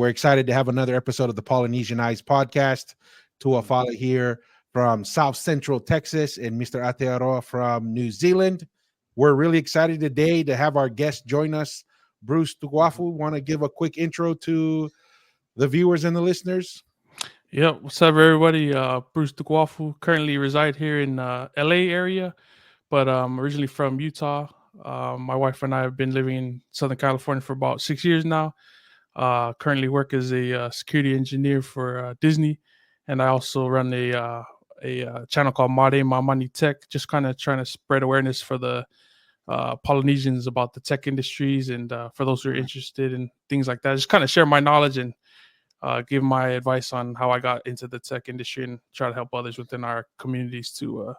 we're excited to have another episode of the Polynesian Eyes podcast. Tuafala here from South Central Texas and Mr. Atearoa from New Zealand. We're really excited today to have our guest join us. Bruce Tukuafu, want to give a quick intro to the viewers and the listeners? Yeah, what's up, everybody? Bruce Tukuafu, currently reside here in LA area, but originally from Utah. My wife and I have been living in Southern California for about 6 years now. Currently work as a security engineer for Disney, and I also run a channel called Made Mamani Tech, just kind of trying to spread awareness for the Polynesians about the tech industries, and for those who are interested in things like that, just kind of share my knowledge and give my advice on how I got into the tech industry and try to help others within our communities to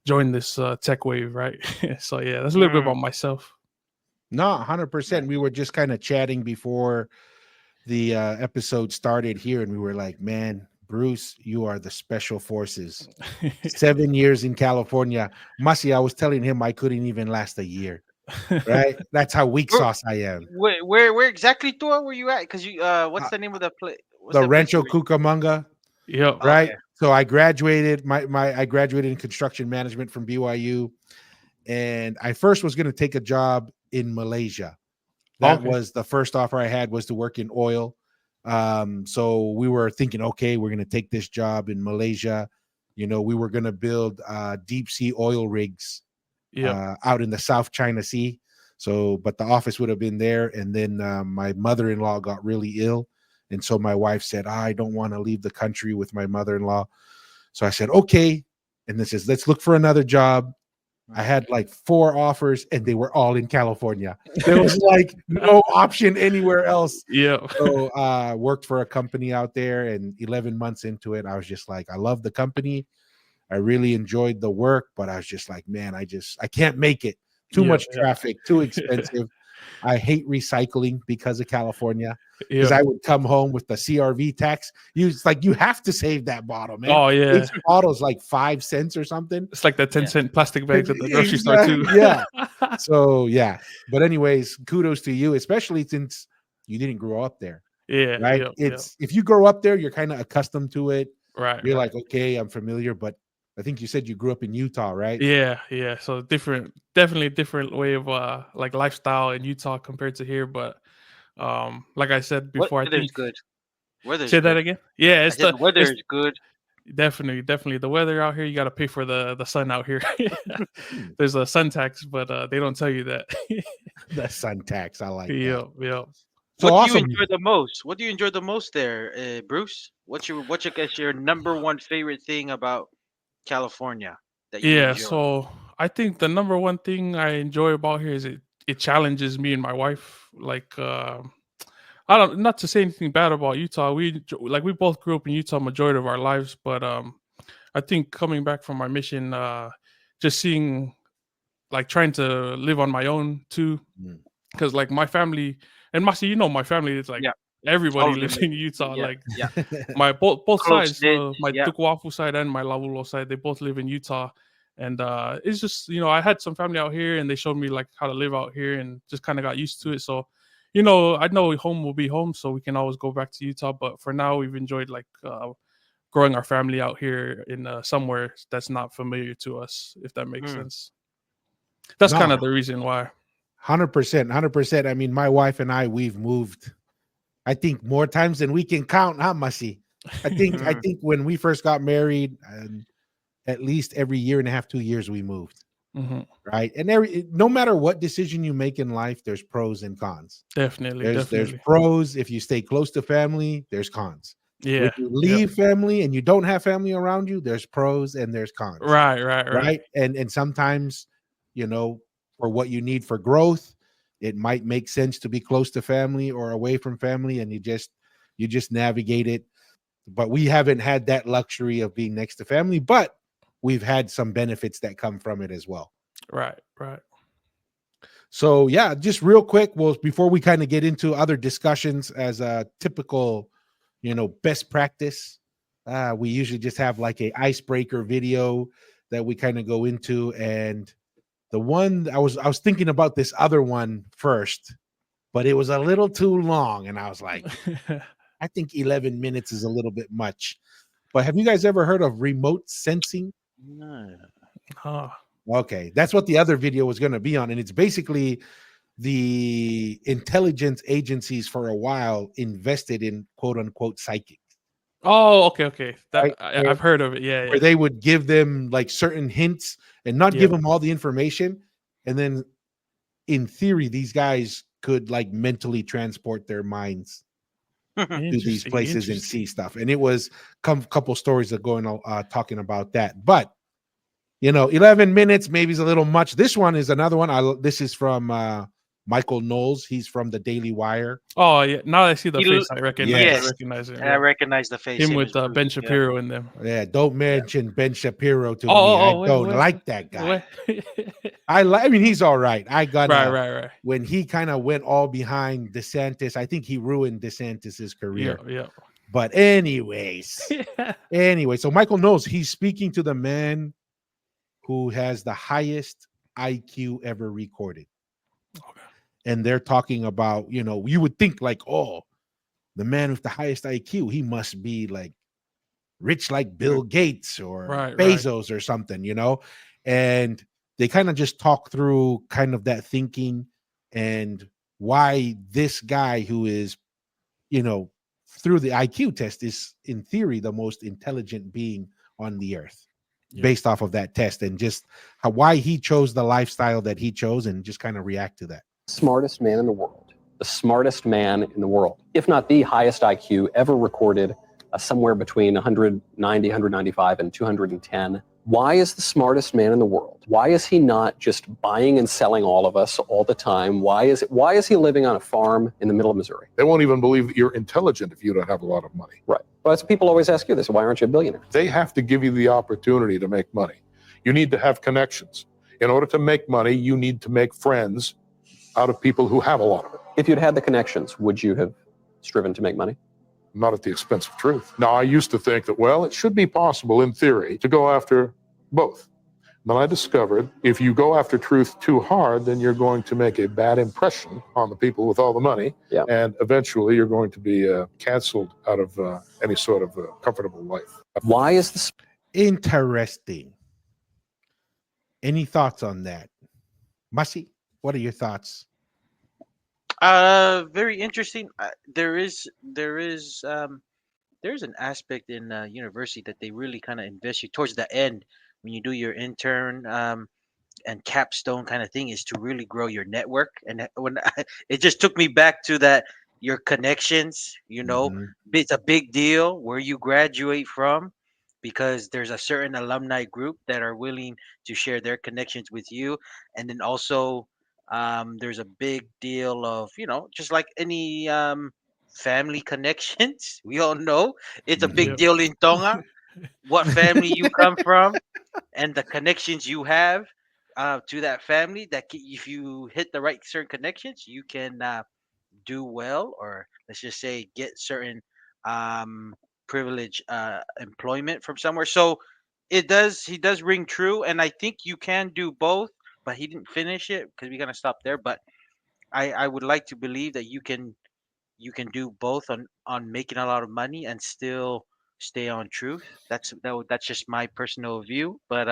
join this tech wave, right? So yeah, that's a little bit about myself. No, 100%. We were just kind of chatting before the episode started here, and we were like, man, Bruce, you are the special forces. 7 years in California. Masi, I was telling him I couldn't even last a year. Right? That's how weak sauce I am. Where exactly, Tua, were you at? Because you what's the name of the place? The Rancho Cucamonga. Yep. Right. Okay. So I graduated I graduated in construction management from BYU, and I first was going to take a job in Malaysia. That was the first offer I had, was to work in oil. So we were thinking, okay, we're going to take this job in Malaysia. You know, we were going to build deep sea oil rigs out in the South China Sea. So, but the office would have been there. And then my mother-in-law got really ill. And so my wife said, I don't want to leave the country with my mother-in-law. So I said, okay. And this is, let's look for another job. I had like 4 offers, and they were all in California. There was like no option anywhere else. Yeah. So worked for a company out there, and 11 months into it, I was just like, I love the company. I really enjoyed the work, but I was just like, man, I can't make it. Too much traffic, too expensive. I hate recycling because of California. Because I would come home with the CRV tax. It's like, you have to save that bottle, man. Oh yeah, each bottle's like 5 cents or something. It's like the 10-cent plastic bags at the grocery store too. Yeah. So yeah. But anyways, kudos to you, especially since you didn't grow up there. Yeah. Right. If you grow up there, you're kind of accustomed to it. Right. You're like, okay, I'm familiar. But I think you said you grew up in Utah, right? Yeah. So definitely different way of like lifestyle in Utah compared to here. But like I said before, I think good. Weather's say good. that again. Yeah, it's the weather is good. Definitely the weather out here. You got to pay for the sun out here. There's a sun tax, but they don't tell you that. The sun tax, I like that. Yeah. So what awesome. do you enjoy the most? What do you enjoy the most there, Bruce? What's your number one favorite thing about California that you enjoy? So I think the number one thing I enjoy about here is it challenges me and my wife. Like I don't, not to say anything bad about Utah. We both grew up in Utah majority of our lives, but I think coming back from my mission, just seeing, like, trying to live on my own too, because like my family and Masi, my family is like everybody lives in Utah. My both sides, my Tukuafu side and my Lavulo side, they both live in Utah. And it's just, I had some family out here, and they showed me like how to live out here, and just kind of got used to it. So I know home will be home, so we can always go back to Utah. But for now, we've enjoyed like growing our family out here in somewhere that's not familiar to us, if that makes sense. That's kind of the reason why. 100%. I mean, my wife and we've moved, I think, more times than we can count, huh, Masi? I think when we first got married, at least every year and a half, 2 years, we moved. Right. And no matter what decision you make in life, there's pros and cons. Definitely. There's pros. If you stay close to family, there's cons. Yeah. If you leave family and you don't have family around you, there's pros and there's cons. Right. And sometimes, for what you need for growth, it might make sense to be close to family or away from family, and you just navigate it. But we haven't had that luxury of being next to family, but we've had some benefits that come from it as well. Right. So yeah, just real quick, before we kind of get into other discussions, as a typical, best practice, we usually just have like a icebreaker video that we kind of go into. And the one I was thinking about this other one first, but it was a little too long, and I was like, I think 11 minutes is a little bit much. But have you guys ever heard of remote sensing? No. Huh. Okay, that's what the other video was going to be on. And it's basically the intelligence agencies for a while invested in quote unquote psychics. Oh, okay. Right? I've heard of it. Yeah. Where they would give them like certain hints and not give them all the information. And then in theory, these guys could like mentally transport their minds to these places and see stuff. And it was a couple stories that going talking about that. But 11 minutes maybe is a little much. This one is another one. This is from Michael Knowles. He's from the Daily Wire. Oh yeah. Now that I see the face, I recognize. Yes. I recognize him. I recognize the face. Him with Ben Shapiro in them. Yeah, don't mention Ben Shapiro to me. I don't like that guy. I mean, he's all right. I got right. When he kind of went all behind DeSantis, I think he ruined DeSantis's career. Yeah. But anyways, so Michael Knowles, he's speaking to the man who has the highest IQ ever recorded. Okay. And they're talking about, you would think like, oh, the man with the highest IQ, he must be like rich like Bill Gates or Bezos or something, and they kind of just talk through kind of that thinking and why this guy who is, through the IQ test is in theory the most intelligent being on the earth based off of that test, and just why he chose the lifestyle that he chose, and just kind of react to that. Smartest man in the world, the smartest man in the world, if not the highest IQ ever recorded, somewhere between 190, 195 and 210. Why is the smartest man in the world? Why is he not just buying and selling all of us all the time? Why is he living on a farm in the middle of Missouri? They won't even believe that you're intelligent if you don't have a lot of money. Right. Well, that's people always ask you this. Why aren't you a billionaire? They have to give you the opportunity to make money. You need to have connections. In order to make money, you need to make friends out of people who have a lot of it. If you'd had the connections, would you have striven to make money? Not at the expense of truth. Now, I used to think that, well, it should be possible in theory to go after both. Then I discovered if you go after truth too hard, then you're going to make a bad impression on the people with all the money. Yeah. And eventually you're going to be canceled out of any sort of comfortable life. Why is this interesting? Any thoughts on that? Masi, what are your thoughts? Very interesting. There's an aspect in university that they really kind of invest you towards the end when you do your intern and capstone kind of thing, is to really grow your network. And it just took me back to that, your connections, it's a big deal where you graduate from, because there's a certain alumni group that are willing to share their connections with you. And then also there's a big deal of, just like any family connections. We all know it's a big deal in Tonga, what family you come from and the connections you have to that family, that if you hit the right certain connections, you can do well, or let's just say get certain privilege employment from somewhere. So he does ring true, and I think you can do both, but he didn't finish it because we're gonna stop there. But I would like to believe that you can do both on making a lot of money and still stay on truth. That's just my personal view. But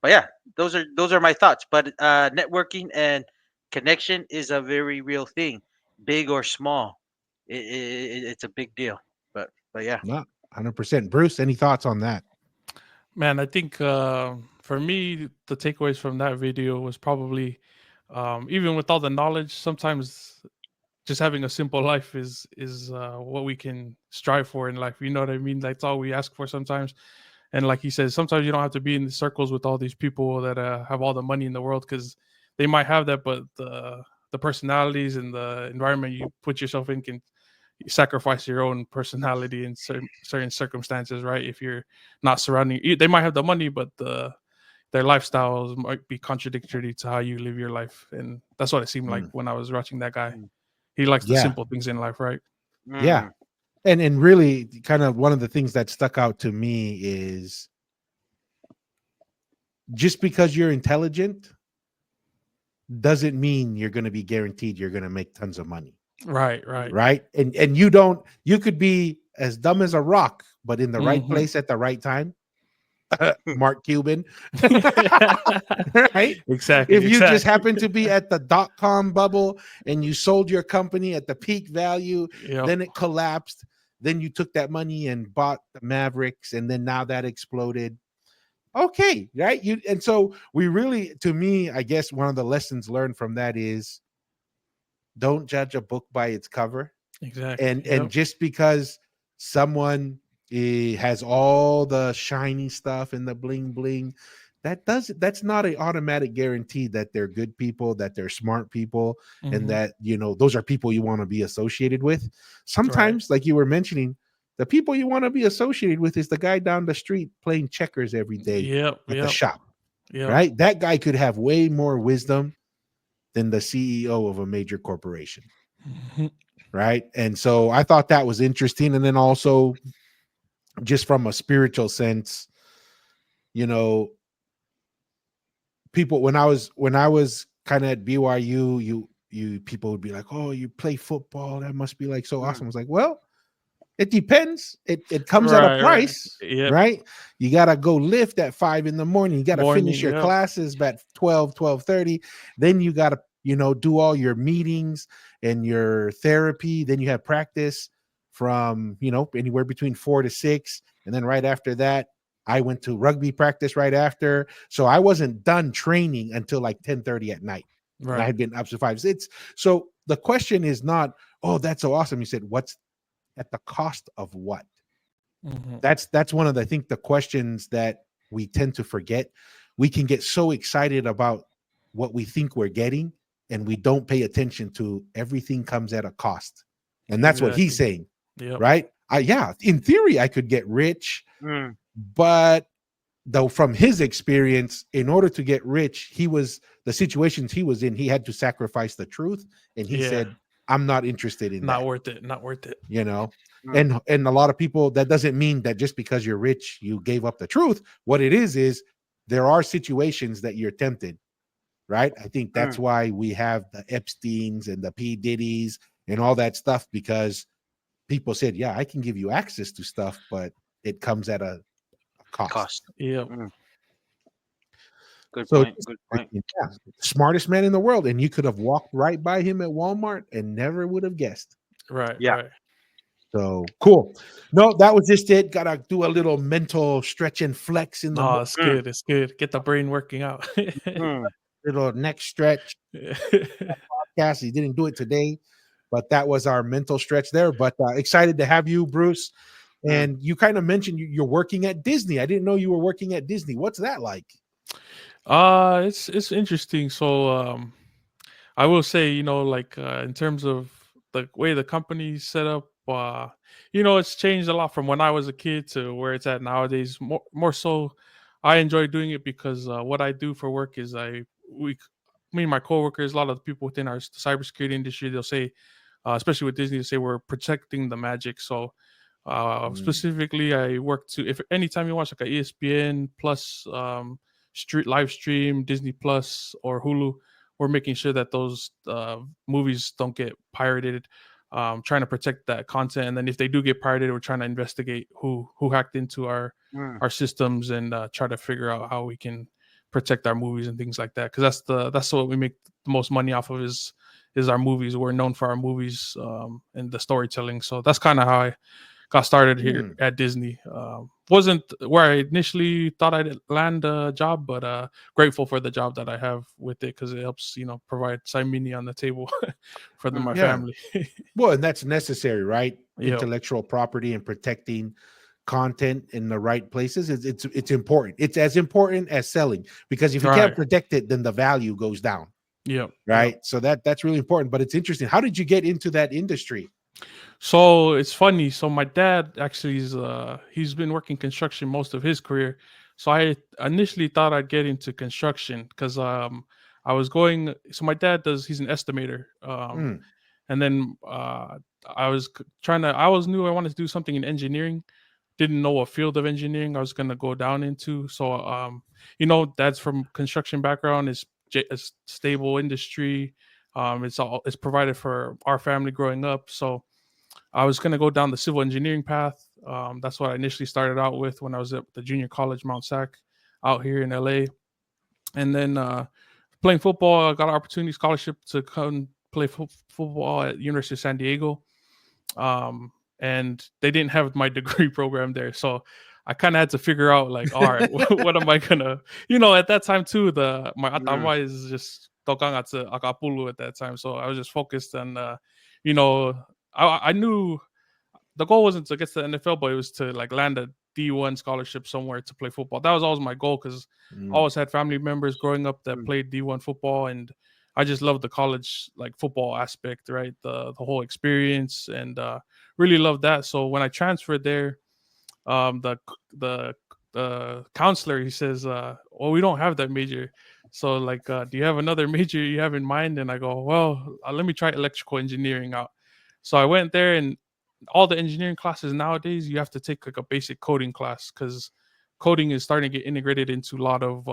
yeah, those are my thoughts. But networking and connection is a very real thing, big or small. It's a big deal. But yeah. Not 100%. Bruce, any thoughts on that? Man, I think for me, the takeaways from that video was probably, even with all the knowledge, sometimes just having a simple life is what we can strive for in life. You know what I mean? That's all we ask for sometimes. And like he says, sometimes you don't have to be in the circles with all these people that have all the money in the world, because they might have that, but the personalities and the environment you put yourself in can sacrifice your own personality in certain circumstances, right? If you're not surrounding, they might have the money, but their lifestyles might be contradictory to how you live your life. And that's what it seemed like when I was watching that guy. He likes the simple things in life, right? Yeah. And really kind of one of the things that stuck out to me is just because you're intelligent doesn't mean you're going to be guaranteed you're going to make tons of money. Right. right? And you could be as dumb as a rock, but in the right Mhm. place at the right time. Mark Cuban, right? Exactly. If you just Exactly. happen to be at the .com bubble and you sold your company at the peak value, Yep. then it collapsed. Then you took that money and bought the Mavericks, and then now that exploded. Okay, right? And so we really, to me, I guess one of the lessons learned from that is don't judge a book by its cover. Exactly. And Yep. just because someone has all the shiny stuff and the bling bling, that's not an automatic guarantee that they're good people, that they're smart people, and Mhm. that those are people you want to be associated with. Right. Sometimes, like you were mentioning, the people you want to be associated with is the guy down the street playing checkers every day Yep. at the Yep. shop, Yep. right? That guy could have way more wisdom than the CEO of a major corporation. Mhm. Right. And so I thought that was interesting. And then also, just from a spiritual sense, people, when I was kind of at BYU, you people would be like, oh, you play football, that must be like so awesome. I was like, well, it depends. It comes at a Right. price, Yep. right? You gotta go lift at 5 a.m. You gotta finish your Yep. classes at 12:30. Then you gotta do all your meetings and your therapy. Then you have practice from anywhere between 4 to 6, and then right after that I went to rugby practice right after. So I wasn't done training until like 10:30 at night. And I Right. had been up to 5. So the question is not, oh, that's so awesome. You said, what's at the cost of what? Mhm. That's one of the, I think, the questions that we tend to forget. We can get so excited about what we think we're getting, and we don't pay attention to everything comes at a cost. And that's what he's Exactly. saying, Yep. right? Yeah, in theory, I could get rich, Mm. but though from his experience, in order to get rich, the situations he was in, he had to sacrifice the truth. And he Yeah. said, I'm not interested in Not that. worth it. Not worth it. Mm. And a lot of people, that doesn't mean that just because you're rich you gave up the truth. What it is there are situations that you're tempted, right? I think that's Mm. why we have the Epsteins and the P Diddy's and all that stuff, because people said, yeah, I can give you access to stuff, but it comes at a cost. Cost. Yep. Mm. Good So point. Good point. yeah, smartest man in the world, and you could have walked right by him at Walmart and never would have guessed. Right. Yeah. Right. So cool. No, that was just it. Gotta do a little mental stretch and flex in the Oh, it's Mm. good. It's good. Get the brain working out. Mm. little neck stretch. Podcast. He didn't do it today, but that was our mental stretch there. But excited to have you, Bruce. Mm. And you kind of mentioned you're working at Disney. I didn't know you were working at Disney. What's that like? It's interesting. So I will say, like in terms of the way the company's set up, it's changed a lot from when I was a kid to where it's at nowadays. More so, I enjoy doing it because what I do for work is me and my coworkers, a lot of the people within our cybersecurity industry, they'll say, especially with Disney, they say we're protecting the magic. So specifically, I work if anytime you watch like a ESPN Plus live stream, Disney Plus or Hulu, we're making sure that those movies don't get pirated. Trying to protect that content, and then if they do get pirated, we're trying to investigate who hacked into our Mm. systems and try to figure out how we can protect our movies and things like that. Because that's what we make the most money off of is our movies. We're known for our movies and the storytelling. So that's kind of how I got started here at Disney. Wasn't where I initially thought I'd land a job, but grateful for the job that I have with it because it helps, provide side money on the table for my Yeah. family. Well, and that's necessary, right? Yep. Intellectual property and protecting content in the right places it's important. It's as important as selling, because if you can't Right. protect it, then the value goes down. Yep. Right. Yep. So that's really important. But it's interesting. How did you get into that industry? So it's funny. So my dad actually he's been working construction most of his career. So I initially thought I'd get into construction because I was going. So my dad he's an estimator. Mm. And then I was I was new. I wanted to do something in engineering. Didn't know what field of engineering I was going to go down into. So, dad's from construction background, is a stable industry. It's provided for our family growing up. So I was going to go down the civil engineering path. That's what I initially started out with when I was at the junior college, Mount Sac, out here in LA. And then playing football, I got an opportunity scholarship to come play football at University of San Diego. And they didn't have my degree program there. So I kind of had to figure out like, all right, what am I gonna, at that time too, my atama is just tokang at Akapulu at that time. So I was just focused on, I knew the goal wasn't to get to the NFL, but it was to like land a D1 scholarship somewhere to play football. That was always my goal because I always had family members growing up that played D1 football, and I just loved the college like football aspect, right? The whole experience, and really loved that. So when I transferred there, the counselor, he says, well, we don't have that major. So like, do you have another major you have in mind? And I go, well, let me try electrical engineering out. So I went there, and all the engineering classes nowadays, you have to take like a basic coding class because coding is starting to get integrated into a lot of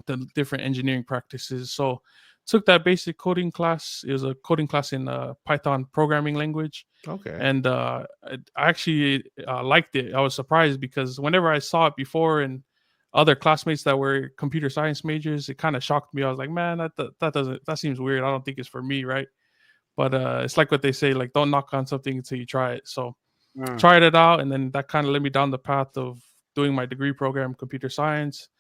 the different engineering practices. So took that basic coding class. It was a coding class in Python programming language. Okay. And I actually liked it. I was surprised because whenever I saw it before and other classmates that were computer science majors, it kind of shocked me. I was like, man, that seems weird. I don't think it's for me, right? But it's like what they say, like, don't knock on something until you try it. So tried it out, and then that kind of led me down the path of doing my degree program, computer science.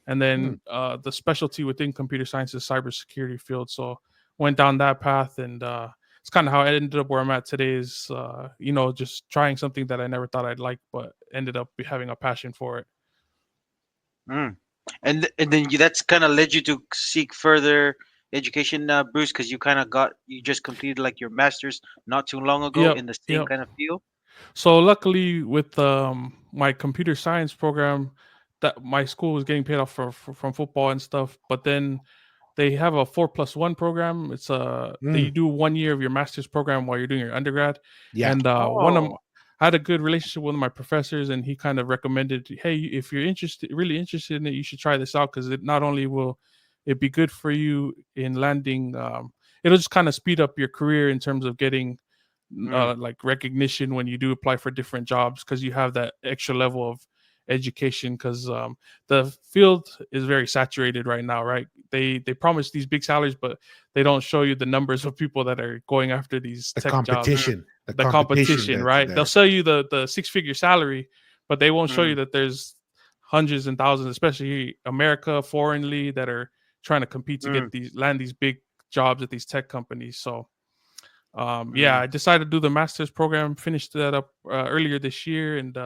And then the specialty within computer science is cybersecurity field. So went down that path, and it's kind of how I ended up where I'm at today is, just trying something that I never thought I'd like, but ended up having a passion for it. And then that's kind of led you to seek further education, Bruce, because you just completed like your master's not too long ago in the same kind of field. So luckily with my computer science program, that my school was getting paid off from football and stuff, but then they have a 4+1 program. It's that you do 1 year of your master's program while you're doing your undergrad. Yeah. And I had a good relationship with my professors, and he kind of recommended, hey, if you're really interested in it, you should try this out because it not only will it be good for you in landing, it'll just kind of speed up your career in terms of getting like recognition when you do apply for different jobs because you have that extra level of education because the field is very saturated right now, right? They promise these big salaries, but they don't show you the numbers of people that are going after these tech competition, jobs. The competition, right? They'll sell you the 6-figure salary, but they won't show you that there's hundreds and thousands, especially America, foreignly, that are trying to compete to get land these big jobs at these tech companies. So I decided to do the master's program, finished that up earlier this year, and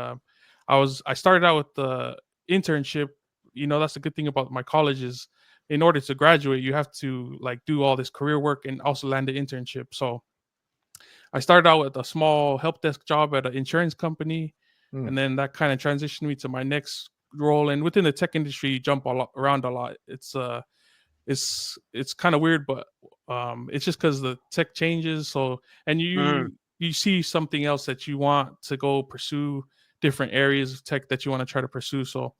I started out with the internship. That's the good thing about my college is in order to graduate, you have to like do all this career work and also land an internship. So I started out with a small help desk job at an insurance company, and then that kind of transitioned me to my next role. And within the tech industry, you jump around a lot. It's kind of weird, but it's just because the tech changes. So and you see something else that you want to go pursue, different areas of tech that you want to try to pursue. So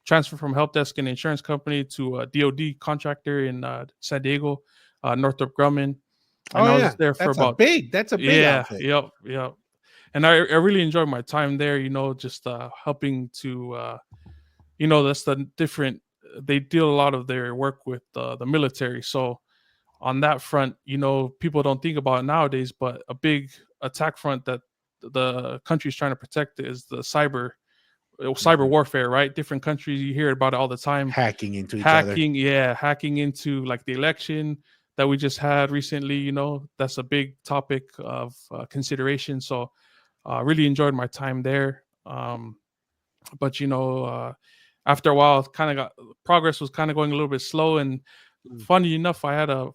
transfer from help desk in an insurance company to a DoD contractor in San Diego, Northrop Grumman. And I was there for that's a big outfit. Yep. And I really enjoyed my time there, just helping to that's the different, they deal a lot of their work with the military. So on that front, people don't think about it nowadays, but a big attack front that the country is trying to protect is the cyber warfare, right? Different countries, you hear about it all the time. Hacking into each other. Hacking into like the election that we just had recently, that's a big topic of consideration. So really enjoyed my time there. But after a while, progress was kind of going a little bit slow. And funny enough, I had a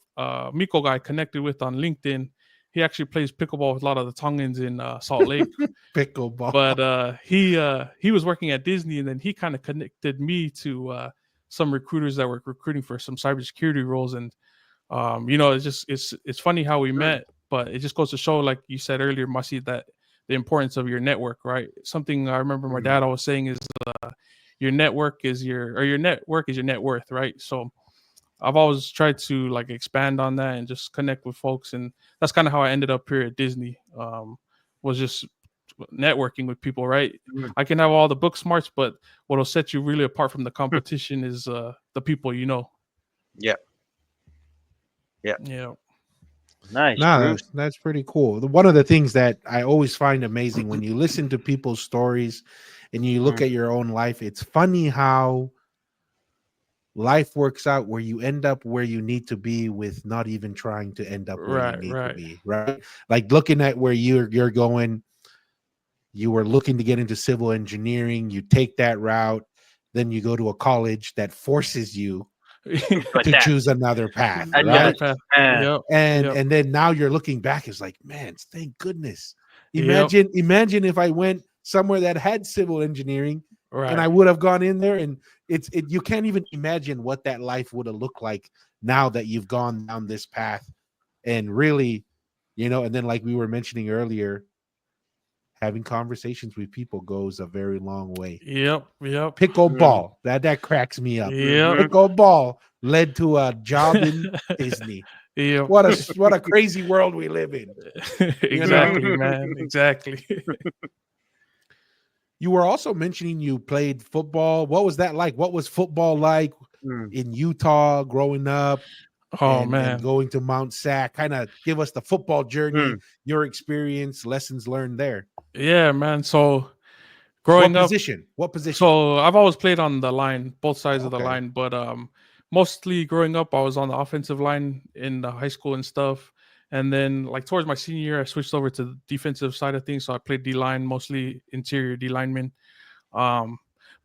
Miko guy connected with on LinkedIn. He actually plays pickleball with a lot of the Tongans in Salt Lake. Pickleball. But he was working at Disney, and then he kind of connected me to some recruiters that were recruiting for some cybersecurity roles. And it's funny how we met, but it just goes to show, like you said earlier, Masi, that the importance of your network, right? Something I remember my dad always saying is your network is your net worth, right? So I've always tried to like expand on that and just connect with folks, and that's kind of how I ended up here at Disney. Was just networking with people, right? Mm. I can have all the book smarts, but what'll set you really apart from the competition is the people you know. Yeah. Yeah. Nice, No, Bruce. that's pretty cool. One of the things that I always find amazing when you listen to people's stories and you look Mm. at your own life, it's funny how life works out where you end up where you need to be with not even trying to end up where you need to be, right? Like looking at where you're going, you were looking to get into civil engineering, you take that route, then you go to a college that forces you But to that, choose another path, Another right? path. man. Yep. and Yep. and then now you're looking back, it's like, man, thank goodness. Yep. Imagine if I went somewhere that had civil engineering and I Right. would have gone in there, and you can't even imagine what that life would have looked like now that you've gone down this path. And really, and then like we were mentioning earlier, having conversations with people goes a very long way. Yep. Yep. Pickleball, that cracks me up. Yep. Pickleball led to a job in Disney. Yep. What a crazy world we live in. Exactly, man. Exactly. You were also mentioning you played football. What was that like? What was football like Mm. in Utah growing up Oh and man. going to Mount Sac? Kind of give us the football journey, Mm. your experience, lessons learned there. Yeah, man. So growing up, What position? so I've always played on the line, both sides of the Okay. line, but mostly growing up I was on the offensive line in the high school and stuff. And then like towards my senior year I switched over to the defensive side of things. So I played D line, mostly interior D lineman.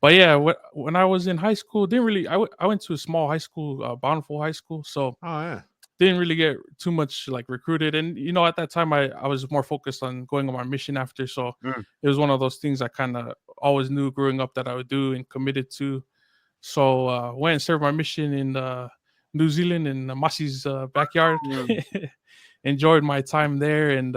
But yeah, when I was in high school, didn't really I went to a small high school, Bountiful High School. So Oh yeah. didn't really get too much like recruited, and at that time I was more focused on going on my mission after, so Mm. it was one of those things I kind of always knew growing up that I would do and committed to. So went and served my mission in New Zealand in Masi's backyard. Mm. Enjoyed my time there, and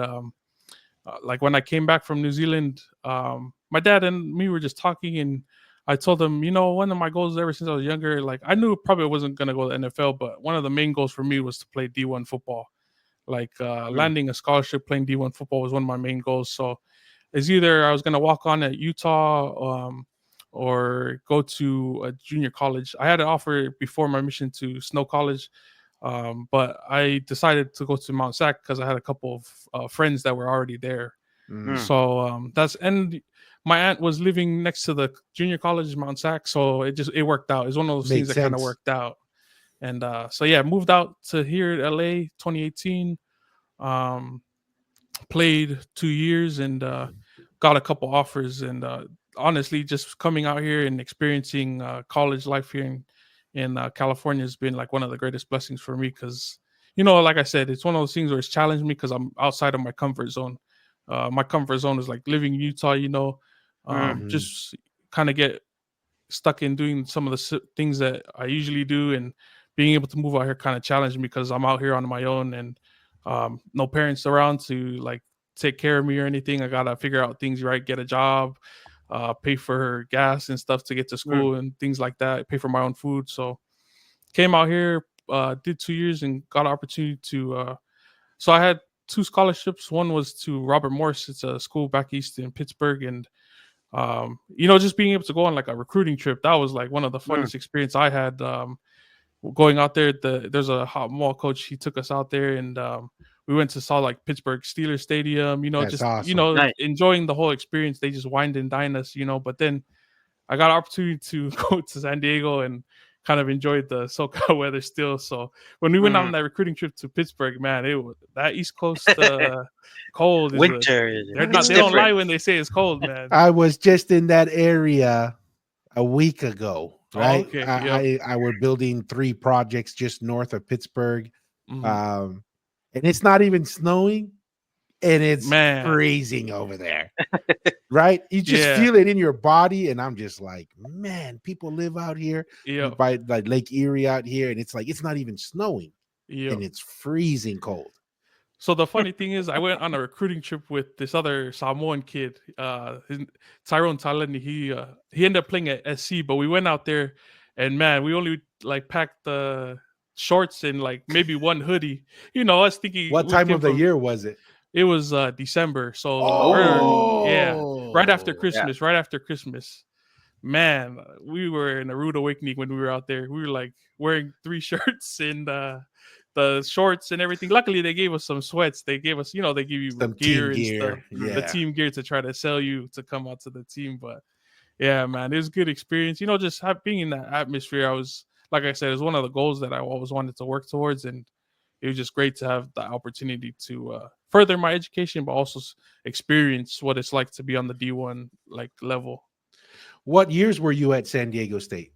like when I came back from New Zealand, my dad and me were just talking, and I told him, one of my goals ever since I was younger, like I knew probably wasn't gonna go to the NFL, but one of the main goals for me was to play D1 football. Like landing a scholarship playing D1 football was one of my main goals. So it's either I was gonna walk on at Utah, or go to a junior college. I had an offer before my mission to Snow College. But I decided to go to Mount Sac because I had a couple of friends that were already there. Mm. So and my aunt was living next to the junior college, Mount Sac, so it worked out. It's one of those Made things that kind of sense. worked out. And so yeah, moved out to here at LA 2018. Played 2 years and got a couple offers. And honestly, just coming out here and experiencing college life here in California has been like one of the greatest blessings for me because, like I said, it's one of those things where it's challenged me because I'm outside of my comfort zone. My comfort zone is like living in Utah, Mhm. just kind of get stuck in doing some of the things that I usually do, and being able to move out here kind of challenged me because I'm out here on my own and no parents around to like take care of me or anything. I gotta figure out things, right? Get a job, pay for gas and stuff to get to school and things like that. Pay for my own food. So came out here, did 2 years and got an opportunity to. So I had 2 scholarships. One was to Robert Morris. It's a school back east in Pittsburgh, and just being able to go on like a recruiting trip, that was like one of the funnest experience I had. Going out there, there's a hot mall coach. He took us out there, and we went to saw like Pittsburgh Steelers Stadium. That's Just awesome. Nice. enjoying the whole experience. They just wined and dined us. But then I got an opportunity to go to San Diego and kind of enjoyed the SoCal weather still. So when we went on that recruiting trip to Pittsburgh, man, it was that East Coast cold. Winter. They It's don't lie different. when they say it's cold, man. I was just in that area a week ago, right? Okay, I were building 3 projects just north of Pittsburgh. Mhm. And it's not even snowing and it's Man. freezing over there. Right? You just Yeah. feel it in your body. And I'm just like, man, people live out here Yep. by like Lake Erie out here. And it's like, it's not even snowing Yep. and it's freezing cold. So the funny thing is, I went on a recruiting trip with this other Samoan kid, Tyrone Talani. He ended up playing at SC, but we went out there, and man, we only like packed the shorts and like maybe one hoodie. I was thinking, What we time came of the from, year was it? it was December, so yeah, right after Oh, Christmas, right after Christmas. Man, we were in a rude awakening when we were out there. We were like wearing 3 shirts and the shorts and everything. Luckily, they gave us some sweats. They gave us, they give you some gear team and stuff, gear. the Yeah. team gear to try to sell you to come out to the team. But yeah, man, it was a good experience. Just being in that atmosphere. I was, like I said, it was one of the goals that I always wanted to work towards, and it was just great to have the opportunity to further my education, but also experience what it's like to be on the D1 like level. What years were you at San Diego State?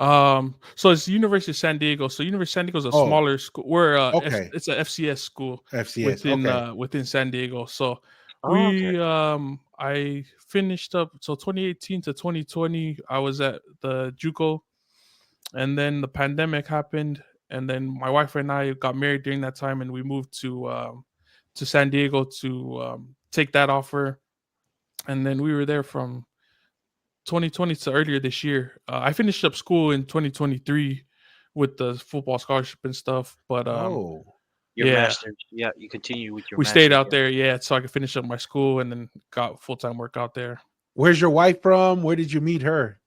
So it's University of San Diego. So University of San Diego is a Oh, smaller school. We're okay. it's a FCS school FCS. Okay. within San Diego. So Oh, okay. I finished up, so 2018 to 2020 I was at the JUCO, and then the pandemic happened, and then my wife and I got married during that time, and we moved to San Diego to take that offer, and then we were there from 2020 to earlier this year. I finished up school in 2023 with the football scholarship and stuff, but Oh, Your yeah, master's. Yeah, you continue with your we stayed master's. out there, yeah, so I could finish up my school and then got full-time work out there. where's your wife from? Where did you meet her?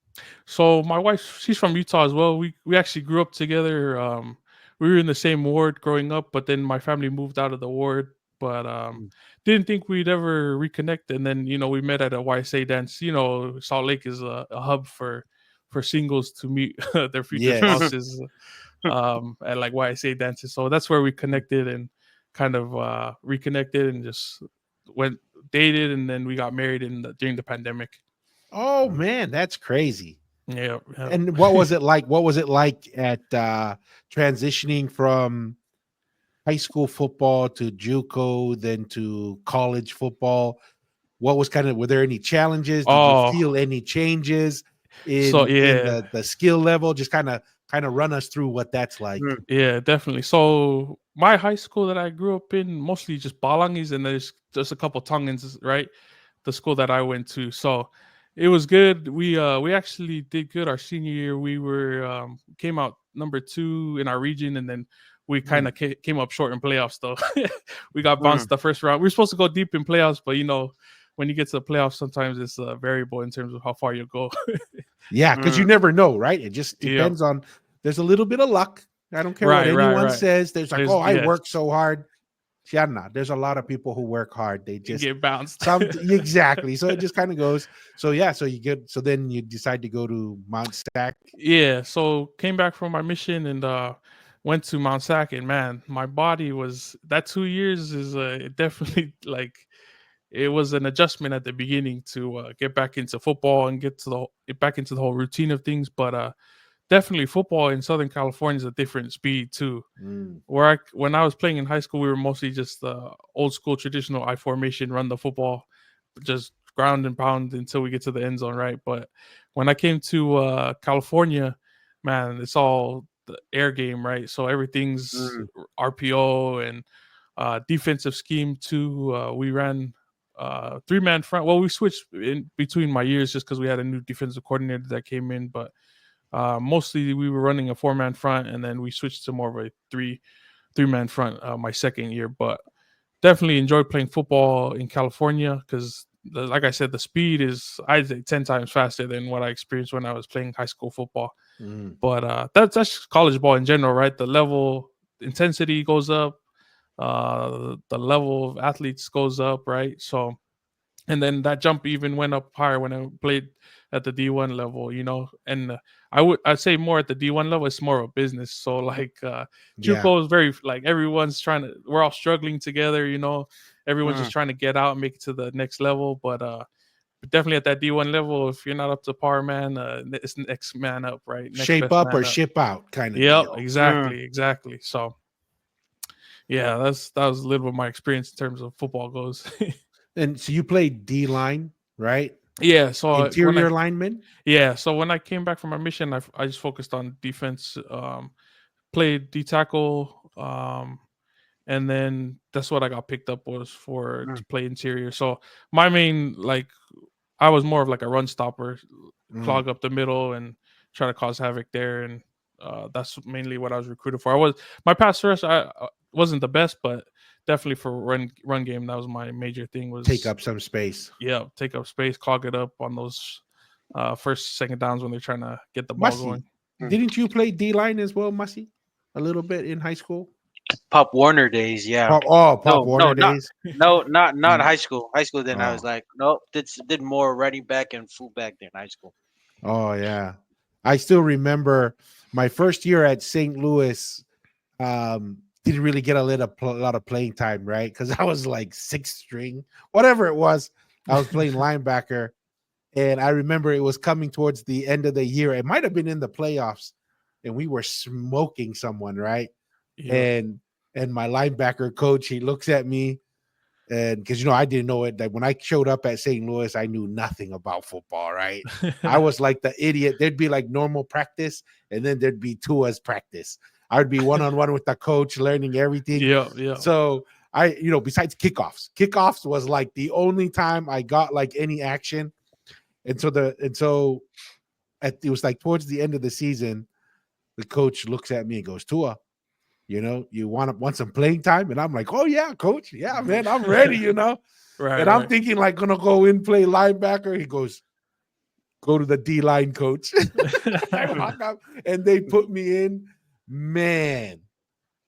So my wife, she's from Utah as well. We actually grew up together. We were in the same ward growing up, but then my family moved out of the ward. But Mm. didn't think we'd ever reconnect. And then we met at a YSA dance. Salt Lake is a hub for singles to meet their future Yes. spouses at like YSA dances. So that's where we connected and kind of reconnected and just went dated, and then we got married during the pandemic. Oh man, that's crazy. Yeah. And what was it like? What was it like at transitioning from high school football to JUCO, then to college football? What was were there any challenges? Did you Oh, feel any changes so in yeah, the skill level? Just kind of run us through what that's like. Mm. yeah, definitely. So my high school that I grew up in, mostly just Balangis, and there's just a couple Tongans, right? The school that I went to. So it was good. We actually did good our senior year. We were came out number 2 in our region, and then we kind of came up short in playoffs though. We got bounced the first round. We were supposed to go deep in playoffs, but when you get to the playoffs, sometimes it's a variable in terms of how far you go. Yeah, because you never know, right? It just Yep. depends on. There's a little bit of luck. I don't care what Right, anyone right. says. There's like, There's- oh, I yes. work so hard. Yeah, nah, there's a lot of people who work hard. They You just get bounced. exactly. So it just kind of goes. So yeah, so then you decide to go to Mount Stack. Yeah, so came back from my mission and went to Mount Sac, and man, my body was that 2 years is definitely like it was an adjustment at the beginning to get back into football and get back into the whole routine of things, but definitely football in Southern California is a different speed too. Mm, When I was playing in high school, we were mostly just old school traditional I formation, run the football, just ground and pound until we get to the end zone, right? But when I came to California, man, it's all the air game, right? So everything's RPO and defensive scheme too. We ran 3-man front. Well, we switched in between my years just because we had a new defensive coordinator that came in, but mostly we were running a 4-man front, and then we switched to more of a three-man front my second year. But definitely enjoyed playing football in California because, like I said, the speed is I'd say 10 times faster than what I experienced when I was playing high school football. mm. But that's just college ball in general, right? The level intensity goes up, the level of athletes goes up, right? So, and then that jump even went up higher when I played at the D1 level, and I'd say more at the D1 level, it's more of a business. So like Yeah. JUCO is very like everyone's we're all struggling together, everyone's just Mm. trying to get out and make it to the next level. But definitely at that D1 level, if you're not up to par, man, it's next man up, right? Next Shape best up man or up. ship out kind of Yep, deal. exactly. So yeah, that was a little bit of my experience in terms of football goes. And so you played D line, right? Yeah, so Interior lineman. so when I came back from my mission, I just focused on defense, played D tackle, and then that's what I got picked up was for to play interior. So my main I was more of like a run stopper, Mm. clog up the middle and try to cause havoc there. And That's mainly what I was recruited for. My pass rush. I wasn't the best, but definitely for run game, that was my major thing. Was Take up some space. Yeah, take up space, clog it up on those first, second downs when they're trying to get the ball going. Didn't you play D line as well, Mussy? A little bit in high school. Pop Warner days, yeah. Pop Warner days. Not high school. High school, then I was Oh. like, nope. Did more running back and fullback than high school. Oh yeah, I still remember my first year at St. Louis. Didn't really get a lot of playing time, right? Because I was like sixth string, whatever it was. I was playing linebacker, and I remember it was coming towards the end of the year. It might have been in the playoffs, and we were smoking someone, right? Yeah. And my linebacker coach, he looks at me, and because I didn't know it, that when I showed up at St. Louis, I knew nothing about football, right? I was like the idiot. There'd be like normal practice, and then there'd be Tua's practice. I would be one-on-one with the coach, learning everything. Yeah. So besides kickoffs was like the only time I got like any action. And so it was like towards the end of the season, the coach looks at me and goes, Tua, you want some playing time? And I'm like, oh yeah, coach. Yeah, man, I'm ready, Right. And I'm thinking like gonna go in, play linebacker. He goes, go to the D-line coach. I walk up and they put me in. Man,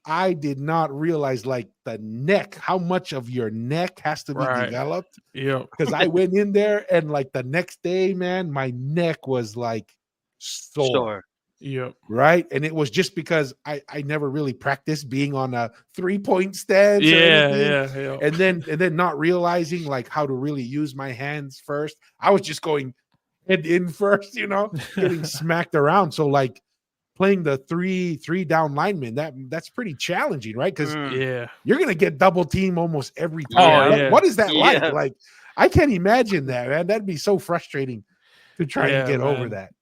I did not realize like the neck, how much of your neck has to be developed. Yeah. Because I went in there and like the next day, man, my neck was like sore. Yeah. Right. And it was just because I never really practiced being on a 3-point stance. Yeah. And then not realizing like how to really use my hands first. I was just going head in first, getting smacked around. So like playing the three down lineman, that's pretty challenging, right? Because you're gonna get double team almost every time. What is that like? Like I can't imagine that, man. That'd be so frustrating to try and get over that.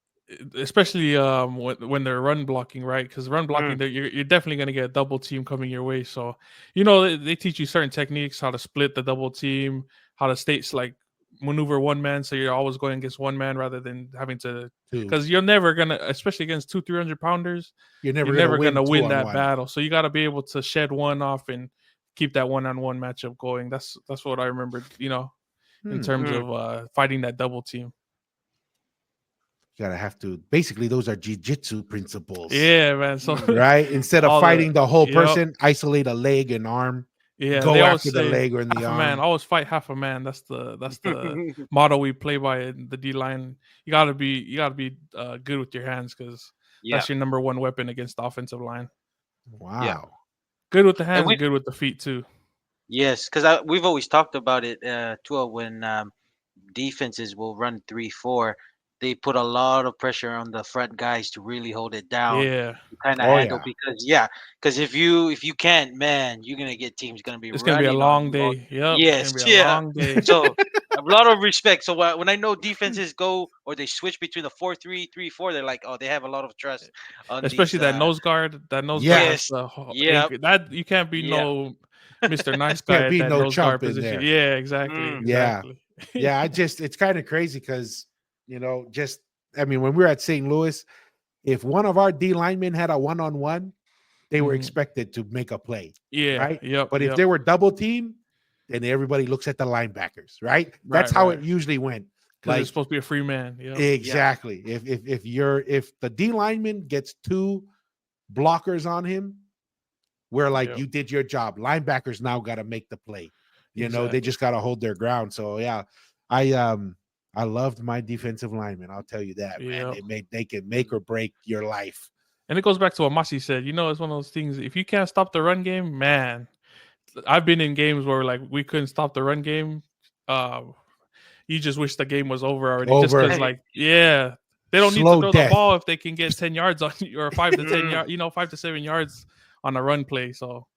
Especially when they're run blocking, right? Because run blocking, you're definitely gonna get a double team coming your way. So they teach you certain techniques, how to split the double team, how to maneuver one man, so you're always going against one man rather than having to, because you're never gonna, especially against 200-300 pounders, you're never gonna win that battle. So you got to be able to shed one off and keep that one-on-one matchup going. That's what I remember, in terms of fighting that double team. You gotta have to, basically those are jiu-jitsu principles. Yeah, man. So right, instead of fighting the whole person, isolate a leg and arm. Yeah, go after the leg or in the arm. Man, always fight half a man. That's the motto we play by in the D line. You gotta be good with your hands, because that's your number one weapon against the offensive line. Wow. Yeah. Good with the hands and good with the feet too. Yes, because we've always talked about it, Tua, when defenses will run 3-4. They put a lot of pressure on the front guys to really hold it down. Yeah, kind of handle because if you can't, man, you're gonna get teams gonna be. It's gonna be a long day. Yep. Yes. Long day. So a lot of respect. So when I know defenses go or they switch between the 4-3, 3-4, they're like, oh, they have a lot of trust. Especially that nose guard. That nose guard. Yeah. That you can't be no Mr. Nice Guy. Can't be at that no nose guard chump in position. there. Yeah. Exactly. Exactly. Yeah. It's kind of crazy because. When we were at St. Louis, if one of our D linemen had a one-on-one, they were expected to make a play. Yeah. Right. Yep. But if they were double team, then everybody looks at the linebackers. Right. That's how it usually went. Like it's supposed to be a free man. Yep. Exactly. Yeah. If the D lineman gets two blockers on him, we're like, you did your job. Linebackers now got to make the play. They just got to hold their ground. So I loved my defensive linemen. I'll tell you that, man. They can make or break your life. And it goes back to what Masi said. It's one of those things. If you can't stop the run game, man, I've been in games where like we couldn't stop the run game. You just wish the game was over already. Just because, they don't need to throw the ball if they can get 10 yards on you, or 5 to 10 yards, 5 to 7 yards on a run play. So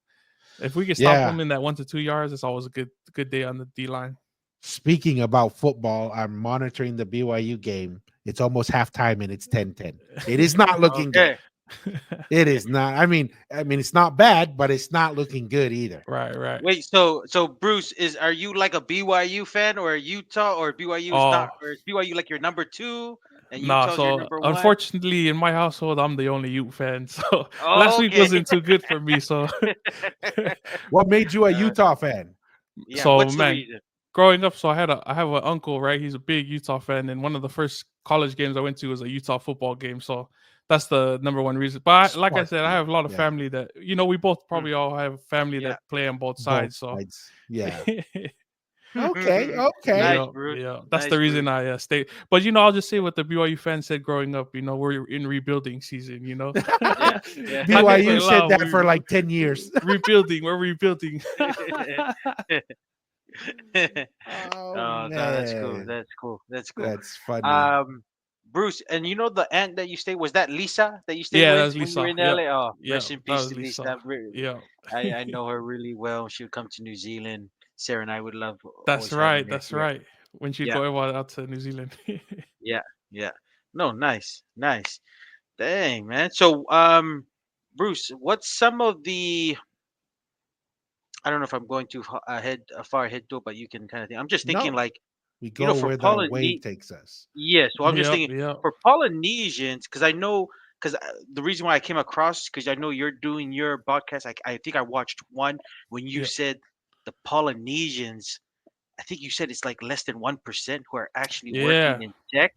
if we can stop them in that 1 to 2 yards, it's always a good day on the D line. Speaking about football, I'm monitoring the BYU game. It's almost halftime and it's 10-10. It is not looking good. It is not. I mean, it's not bad, but it's not looking good either. Right. Wait, so Bruce, are you like a BYU fan or a Utah, or BYU is not, or is BYU like your number 2? And Nah, Utah's your so number one. unfortunately, in my household, I'm the only Ute fan. So last Oh, week okay. wasn't too good for me. So, What made you a Utah fan? Yeah. so What's the man, reason? growing up, so I have an uncle, right? He's a big Utah fan, and one of the first college games I went to was a Utah football game. So that's the number one reason. But like I Smart said, I kid. have a lot of Yeah. family that we both probably all have family Yeah. that play on both Both sides. So sides. Yeah. Okay. Okay. Nice, yeah, Bruce. yeah, that's Nice, the reason Bruce. I stay. But I'll just say what the BYU fans said growing up. We're in rebuilding season. Yeah. Yeah. Not gonna say BYU said loud, that for like 10 years. rebuilding. We're rebuilding. Oh Oh, no, that's cool. man. That's cool. That's cool. That's funny. Bruce, and the aunt that you stayed, was that Lisa that you stayed Yeah, with that's when you were Lisa. in Yeah, LA? Oh, yeah, rest in that peace was to Lisa. Lisa. Yeah, I know her really well. She would come to New Zealand. Sarah and I would love that's always having right. her That's here. right. When she'd Yeah, go out to New Zealand. yeah, yeah. No, nice, nice. Dang, man. So, Bruce, what's some of the? I don't know if I'm going too far ahead though, but you can kind of think. I'm just thinking No, like, we go for where the wave takes us. Yes, well, I'm just Yep, thinking yep, for Polynesians, because I know, because the reason why I came across, because I know you're doing your podcast. I think I watched one when you yep. said the Polynesians. I think you said it's like less than 1% who are actually working Yeah, in tech.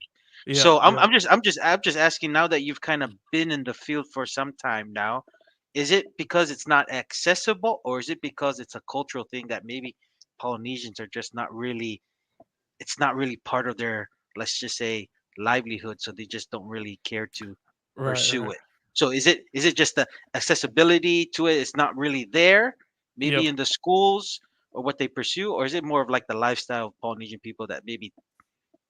yeah, So yeah. I'm just asking now that you've kind of been in the field for some time now. Is it because it's not accessible, or is it because it's a cultural thing that maybe Polynesians are just not really it's not really part of their, let's just say, livelihood, so they just don't really care to Right, pursue right. it. So is it just the accessibility to it? It's not really there, maybe Yep. in the schools or what they pursue, or is it more of like the lifestyle of Polynesian people that maybe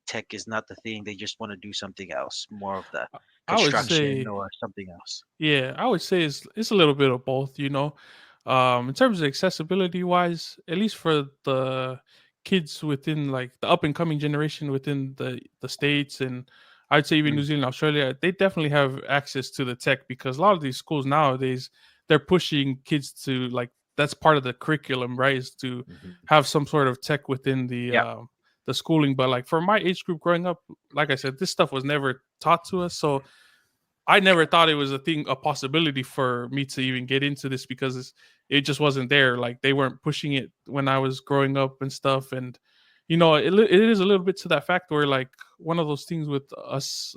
tech is not the thing, they just want to do something else, more of the I would construction say, or something else. yeah, I would say it's a little bit of both. In terms of accessibility wise, at least for the kids within like the up and coming generation within the states, and I'd say even Mm, New Zealand, Australia, they definitely have access to the tech because a lot of these schools nowadays they're pushing kids to like that's part of the curriculum, right? Is to Mhm. have some sort of tech within yeah. the schooling. But like for my age group growing up, like I said, this stuff was never taught to us, so I never thought it was a possibility for me to even get into this because it just wasn't there. Like they weren't pushing it when I was growing up and stuff. And it is a little bit to that fact where like one of those things with us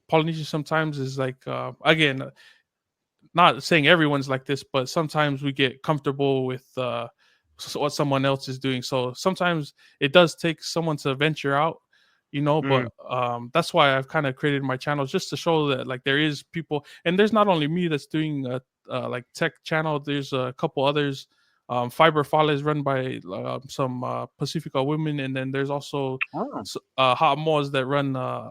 Polynesians sometimes is like again, not saying everyone's like this, but sometimes we get comfortable with what someone else is doing. So sometimes it does take someone to venture out, Mm, but that's why I've kind of created my channel just to show that like there is people, and there's not only me that's doing a like tech channel. There's a couple others. Fiber Fale is run by some Pacifica women, and then there's also oh, Hot Moors that run a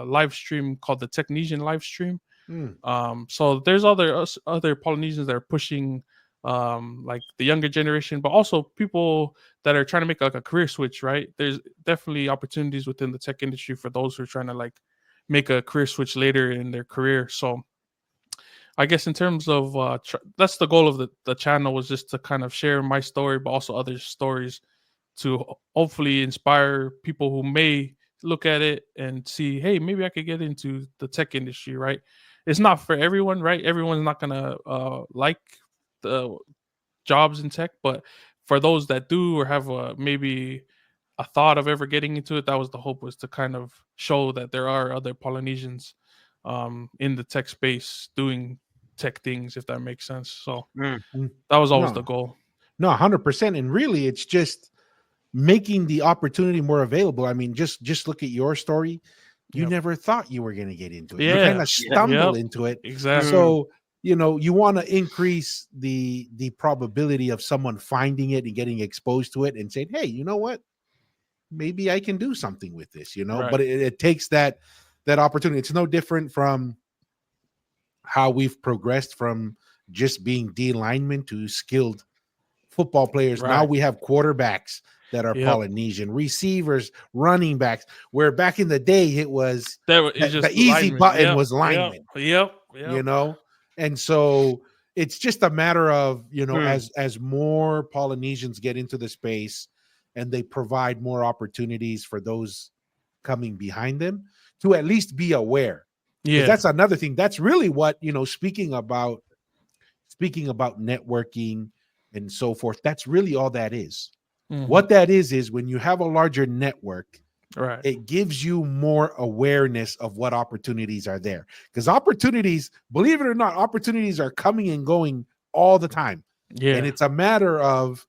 live stream called the Technesian live stream. Mm. So there's other Polynesians that are pushing like the younger generation, but also people that are trying to make like a career switch, right? There's definitely opportunities within the tech industry for those who are trying to like make a career switch later in their career. So I guess in terms of that's the goal of the channel, was just to kind of share my story, but also other stories to hopefully inspire people who may look at it and see, hey, maybe I could get into the tech industry, right? It's not for everyone, right? Everyone's not gonna like the jobs in tech, but for those that do or have maybe a thought of ever getting into it, that was the hope, was to kind of show that there are other Polynesians in the tech space doing tech things, if that makes sense. So mm, Mm. that was always No, the goal. no, 100%. And really, it's just making the opportunity more available. I mean, just look at your story. You Yep. never thought you were going to get into it. You kind Yeah. of yeah. stumble Yep. into it. Exactly. Mm, So, you want to increase the probability of someone finding it and getting exposed to it and saying, "Hey, you know what? Maybe I can do something with this." Right. But it takes that opportunity. It's no different from how we've progressed from just being D linemen to skilled football players. Now Right. we have quarterbacks that are Yep. Polynesian, receivers, running backs, where back in the day it was It's the just easy linemen. button Yep. was Yep. lineman, Yep. you Yep. know? And so it's just a matter of, mm, as more Polynesians get into the space and they provide more opportunities for those coming behind them, to at least be aware. Because Yeah. that's another thing. That's really what, speaking about networking and so forth, that's really all that is. Mhm. What that is when you have a larger network, Right. it gives you more awareness of what opportunities are there. Because opportunities, believe it or not, opportunities are coming and going all the time. Yeah. And it's a matter of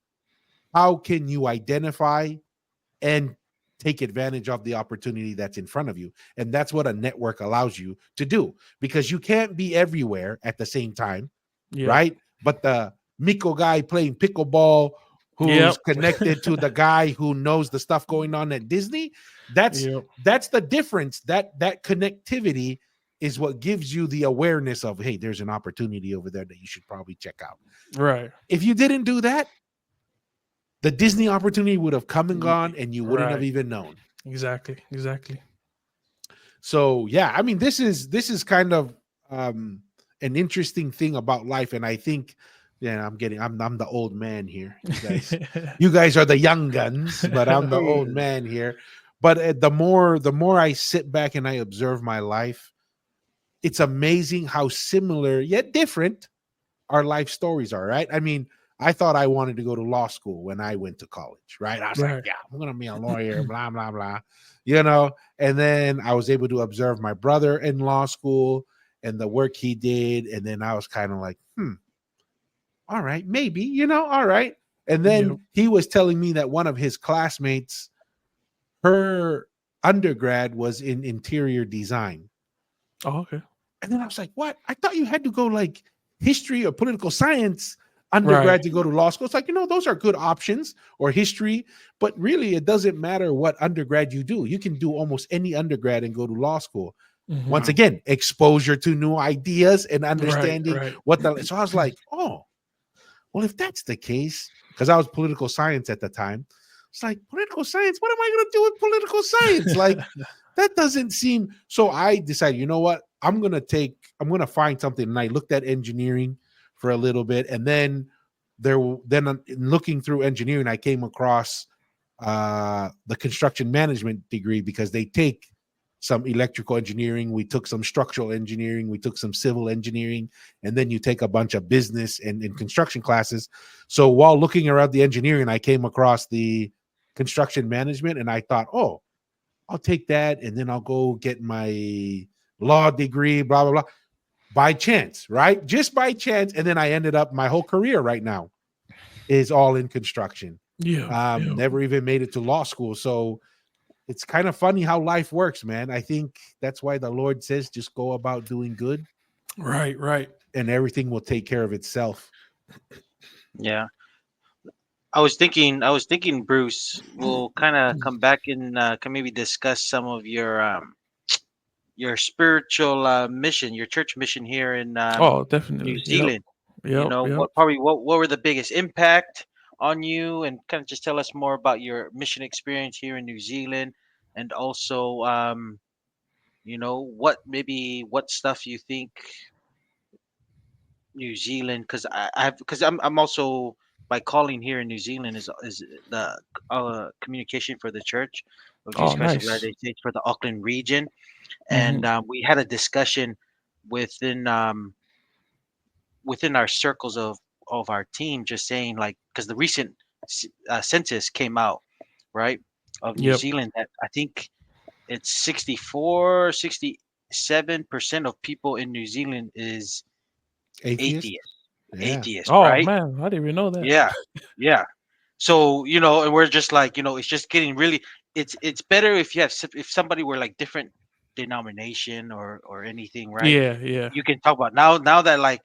how can you identify and take advantage of the opportunity that's in front of you. And that's what a network allows you to do, because you can't be everywhere at the same time, Yeah. right? But the Miko guy playing pickleball who's Yep. connected to the guy who knows the stuff going on at Disney, that's Yep. the difference. That connectivity is what gives you the awareness of, hey, there's an opportunity over there that you should probably check out. Right. If you didn't do that, the Disney opportunity would have come and gone and you wouldn't have Right. even known. Exactly. So yeah, I mean, this is kind of an interesting thing about life. And I think, yeah, I'm the old man here. You guys are the young guns, but I'm the old man here. But the more I sit back and I observe my life, it's amazing how similar yet different our life stories are, right? I mean, I thought I wanted to go to law school when I went to college, right? I was like, Right. yeah, I'm going to be a lawyer, blah, blah, blah, and then I was able to observe my brother in law school and the work he did. And then I was kind of like, all right, maybe, all right. And then Yep. he was telling me that one of his classmates, her undergrad was in interior design. Oh, okay. And then I was like, what? I thought you had to go like history or political science undergrad Right. to go to law school. It's like, those are good options, or history, but really it doesn't matter what undergrad you do. You can do almost any undergrad and go to law school. Mhm. Once again, exposure to new ideas and understanding Right. so I was like, oh, well, if that's the case, because I was political science at the time, it's like, political science, what am I going to do with political science? Like, that doesn't seem. So I decided, you know what? I'm going to find something. And I looked at engineering for a little bit. And then looking through engineering, I came across the construction management degree, because they take some electrical engineering. We took some structural engineering. We took some civil engineering. And then you take a bunch of business and construction classes. So while looking around the engineering, I came across the construction management, and I thought, oh, I'll take that, and then I'll go get my law degree, blah, blah, blah. By chance, right? Just by chance. And then I ended up, my whole career right now is all in construction. Yeah. Never even made it to law school. So it's kind of funny how life works, man. I think that's why the Lord says, just go about doing good. Right. And everything will take care of itself. Yeah. I was thinking, Bruce, we'll kind of come back and can maybe discuss some of your spiritual mission, your church mission here in Oh, New definitely. Zealand. Yep. What were the biggest impact on you, and kind of just tell us more about your mission experience here in New Zealand, and also what stuff you think New Zealand, because I'm also, by calling here in New Zealand, is the communication for the Church of Jesus Oh, Christ of nice. Latter-day Saints for the Auckland region, Mhm. and we had a discussion within within our circles of our team, just saying, like, because the recent census came out, right, of New Yep. Zealand, that I think it's 67% of people in New Zealand is Atheist? atheist. Yeah. Atheist, Oh right? man, I didn't even know that. Yeah, yeah. So, and we're just like, it's just getting really. It's better if if somebody were like different denomination or anything, right? Yeah. You can talk about now that like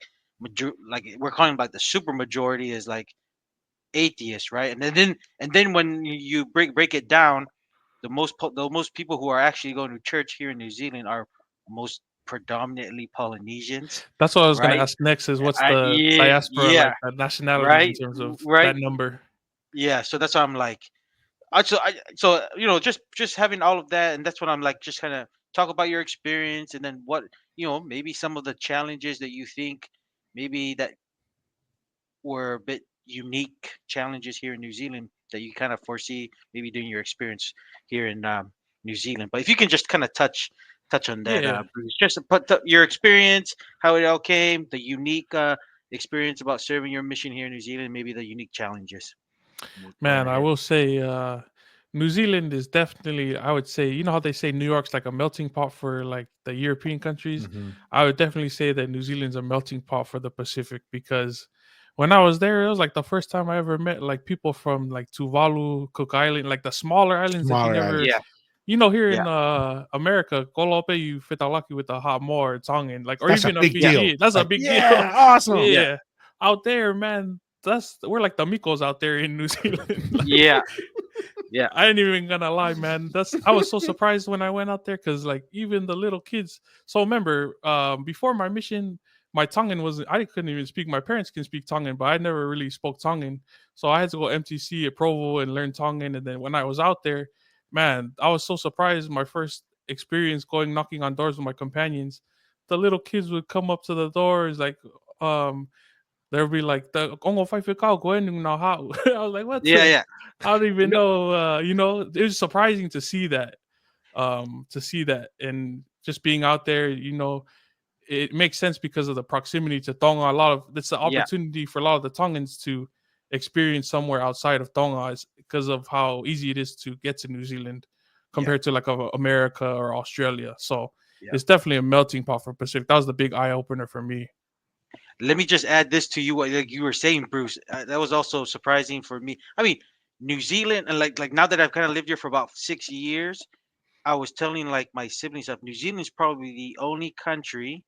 like we're calling like the super majority is like atheist, right? And then when you break it down, the most people who are actually going to church here in New Zealand are most predominantly Polynesians, That's what I was gonna right? ask next. Is what's the Yeah, diaspora, yeah, like the nationalities in right, terms of right. that number? Yeah, so that's why I'm like, so just having all of that, and that's what I'm like, just kind of talk about your experience, and then what, maybe some of the challenges that you think maybe that were a bit unique challenges here in New Zealand that you kind of foresee maybe during your experience here in New Zealand. But if you can just kind of touch touch on that, Yeah. Bruce. Just to put your experience, how it all came, the unique experience about serving your mission here in New Zealand, maybe the unique challenges. We'll go Man, I ahead. will say New Zealand is definitely, I would say, you know how they say New York's like a melting pot for like the European countries? Mhm. I would definitely say that New Zealand's a melting pot for the Pacific because when I was there, it was like the first time I ever met like people from like Tuvalu, Cook Island, like the smaller islands that you Smaller never, Yeah, islands. you know, here yeah, in America, Kolope, you fit lucky with the hot more Tongan, like, or That's a even a big yeah, deal. Fiji. That's a Like, big deal. yeah, awesome. yeah, Yeah. Out there, man, we're like the Mikos out there in New Zealand. Like, yeah, yeah, I ain't even gonna lie, man. I was so surprised when I went out there because like even the little kids. So remember, before my mission, my Tongan was I couldn't even speak. My parents can speak Tongan, but I never really spoke Tongan. So I had to go MTC at Provo and learn Tongan. And then when I was out there, man, I was so surprised. My first experience going knocking on doors with my companions, the little kids would come up to the doors like, they'll be like, "The Kongo five go in now how?" I was like, "What yeah, the?" yeah. I don't even No, know. It was surprising to see that. And just being out there, it makes sense because of the proximity to Tonga. A lot of it's the yeah, opportunity for a lot of the Tongans to experience somewhere outside of Tonga is because of how easy it is to get to New Zealand yeah, compared to like America or Australia. So yeah. it's definitely a melting pot for Pacific. That was the big eye opener for me. Let me just add this to you, what like you were saying, Bruce. That was also surprising for me. I mean, New Zealand, and like now that I've kind of lived here for about 6 years, I was telling like my siblings of New Zealand is probably the only country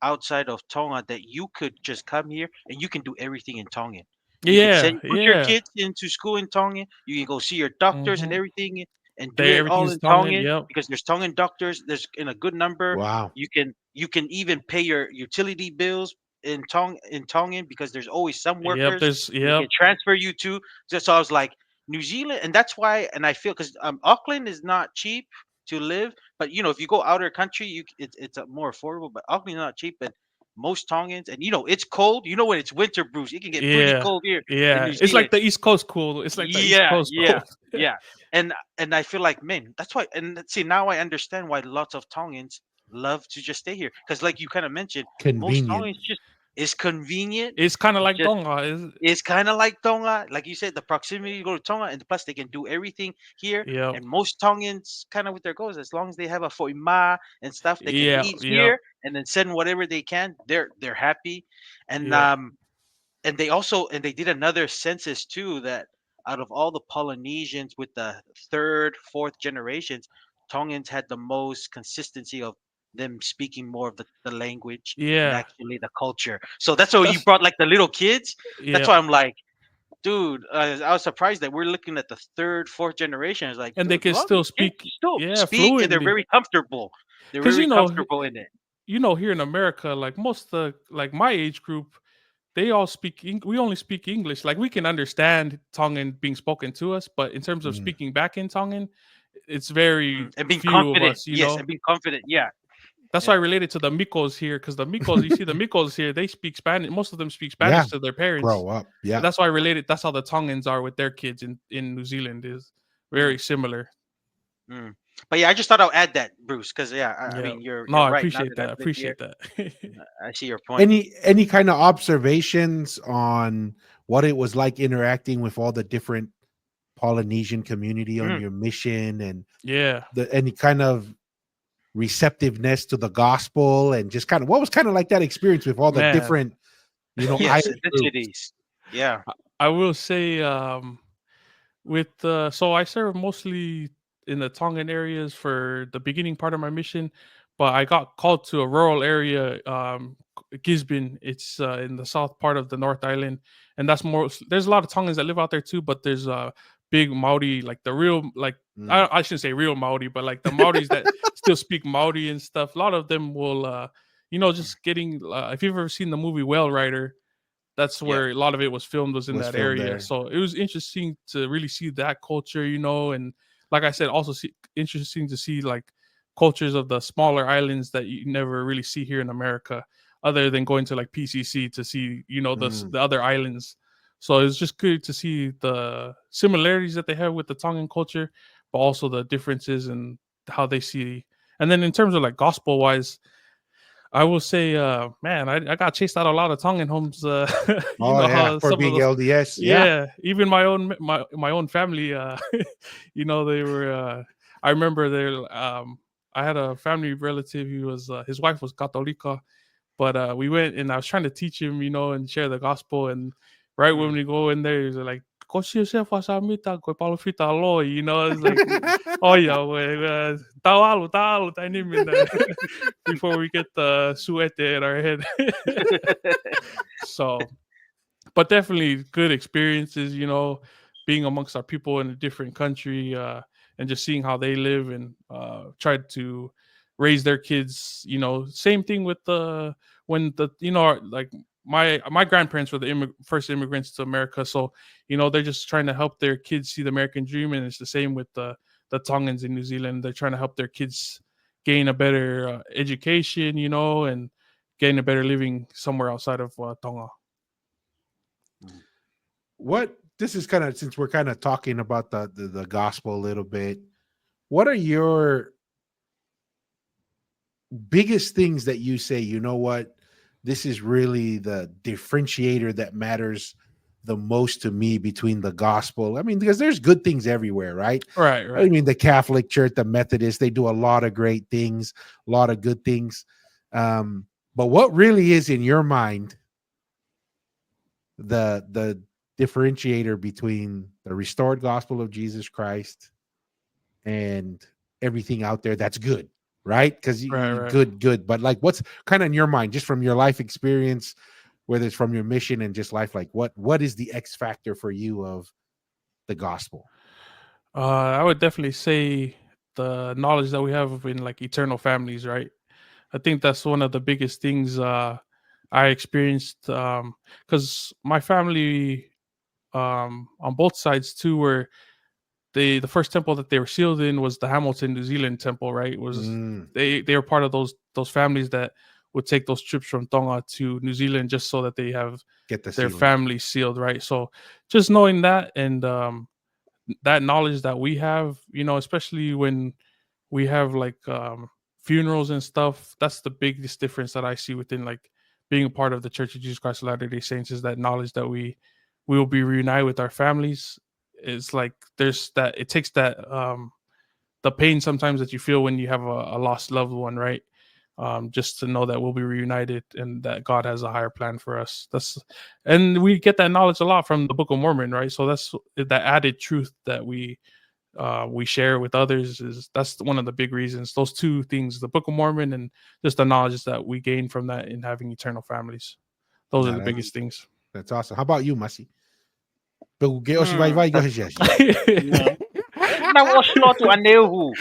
outside of Tonga that you could just come here and you can do everything in Tongan. You can Yeah, send put your yeah. kids into school in Tongan. You can go see your doctors and Hmm. everything and do They it all everything's in Tongan. Tongan Yep. because there's Tongan doctors. There's in a good number. Wow. You can even pay your utility bills in Tongan because there's always some Yep. workers There's they can yep. transfer you to. So I was like New Zealand, and that's why. And I feel because Auckland is not cheap to live, but if you go outer country, it's more affordable. But Auckland's not cheap, and most Tongans, and it's cold. When it's winter, Bruce, it can get pretty Yeah. cold here in Yeah. New It's Zealand. like the East Coast cool. It's like the East Yeah, Coast yeah, cold. yeah. And I feel like, man, that's why. And see, now I understand why lots of Tongans love to just stay here because, like you kind of mentioned, most Convenient. Tongans just is convenient. It's kind of It's like just Tonga. it's kind of like Tonga, like you said, the proximity to go to Tonga, and plus they can do everything here. Yep. And most Tongans, kind of with their goals, as long as they have a foima and stuff, they can Yeah. eat Yep. here and then send whatever they can. They're happy, and Yep. they did another census too that out of all the Polynesians with the third, fourth generations, Tongans had the most consistency of them speaking more of the language and Yeah. actually the culture. So that's why you That's brought like the little kids. That's yeah. why I'm like, dude, I was surprised that we're looking at the third, fourth generation. It's like, And they dude, can a lot of these still kids speak. still Yeah, speak and they're fluently. very comfortable. They're Because very comfortable in it. here in America, like most of like my age group, they all speak. We only speak English. Like we can understand Tongan being spoken to us, but in terms of Mm. speaking back in Tongan, it's very And being few of confident. us. Yes, and being confident. Yeah. That's why Yeah. I related to the Mikos here, because the Mikos, you see the Mikos here, they speak Spanish. Most of them speak Spanish Yeah. to their parents. Grow up. Yeah. That's why I related. That's how the Tongans are with their kids in New Zealand is very similar. Mm. But yeah, I just thought I'll add that, Bruce, because yeah, I Yeah. mean you're No, you're I right. Now appreciate that that. I've I lived here, appreciate that. I see your point. Any kind of observations on what it was like interacting with all the different Polynesian community on Mm. your mission and Yeah. any kind of receptiveness to the gospel and just kind of what was kind of like that experience with all the Man. different Yes, island groups? ethnicities. Yeah. I will say so I served mostly in the Tongan areas for the beginning part of my mission, but I got called to a rural area, Gisborne. It's in the south part of the North Island, and that's more. There's a lot of Tongans that live out there too, but there's big Maori, like the real, like Mm. I shouldn't say real Maori, but like the Maoris that still speak Maori and stuff. A lot of them will, just getting. If you've ever seen the movie Whale Rider, that's Yeah. where a lot of it was filmed, was in Was that filmed area. there. So it was interesting to really see that culture, and like I said, also interesting to see like cultures of the smaller islands that you never really see here in America, other than going to like PCC to see, Mm. the other islands. So it's just good to see the similarities that they have with the Tongan culture, but also the differences and how they see. And then in terms of like gospel wise, I will say, man, I got chased out a lot of Tongan homes. You know how for some of being those, LDS. Yeah. even my own family, you know, they were. I remember I had a family relative. He was his wife was Católica, but we went and I was trying to teach him, you know, and share the gospel. And right when we go in there, he's like, "Kosi Yosef wasamita ko palofita lo," you know, it's like, "Oh yeah, tawalu before we get the suete in our head." So, but definitely good experiences, you know, being amongst our people in a different country, and just seeing how they live and try to raise their kids. You know, same thing with when the you know like my grandparents were the first immigrants to America, so you know they're just trying to help their kids see the American dream, and it's the same with the Tongans in New Zealand. They're trying to help their kids gain a better education, you know, and gain a better living somewhere outside of Tonga. What this is kind of, since we're kind of talking about the gospel a little bit, what are your biggest things that you say, you know what, this is really the differentiator that matters the most to me between the gospel? I mean, because there's good things everywhere, right? Right. I mean, the Catholic Church, the Methodists, they do a lot of great things, a lot of good things. But what really is in your mind the differentiator between the restored gospel of Jesus Christ and everything out there that's good, right? Because Right. good, but like, what's kind of in your mind, just from your life experience, whether it's from your mission and just life, like what is the X factor for you of the gospel? I would definitely say the knowledge that we have in like eternal families, right? I think that's one of the biggest things I experienced, because my family, on both sides too, were the first temple that they were sealed in was the Hamilton, New Zealand temple, right? It was they were part of those families that would take those trips from Tonga to New Zealand just so that they have Get the their sealing. family sealed, right? So just knowing that and that knowledge that we have, you know, especially when we have like funerals and stuff, that's the biggest difference that I see within like being a part of the Church of Jesus Christ of Latter-day Saints, is that knowledge that we will be reunited with our families. It's like there's that, it takes that the pain sometimes that you feel when you have a lost loved one, right? Just to know that we'll be reunited and that God has a higher plan for us. And we get that knowledge a lot from the Book of Mormon, right? So that's that added truth that we share with others. That's one of the big reasons. Those two things, the Book of Mormon and just the knowledge that we gain from that in having eternal families. Those are the biggest things. That's awesome. How about you, Masi? Go Na Oslo to Aneuhu.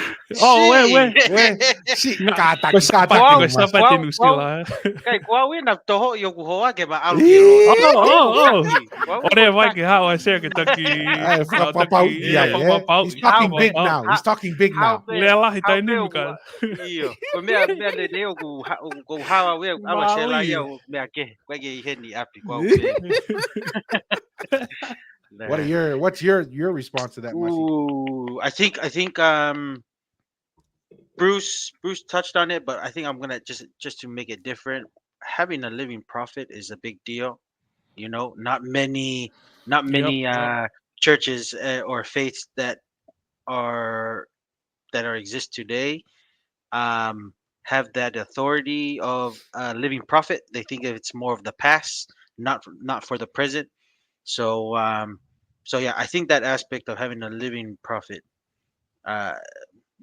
Kay kwa we na toho yo kuhoa ke ba alu He's talking big now. He's talking big now. Iyo. Ko mea le leo ku hawa we ala shela yo mea ke kwege heni api kwa What's your response to that, Masi? Ooh, I think Bruce touched on it, but I think I'm gonna just to make it different. Having a living prophet is a big deal. You know, not many churches or faiths that exist today have that authority of living prophet. They think of it's more of the past, not for the present. So yeah, I think that aspect of having a living prophet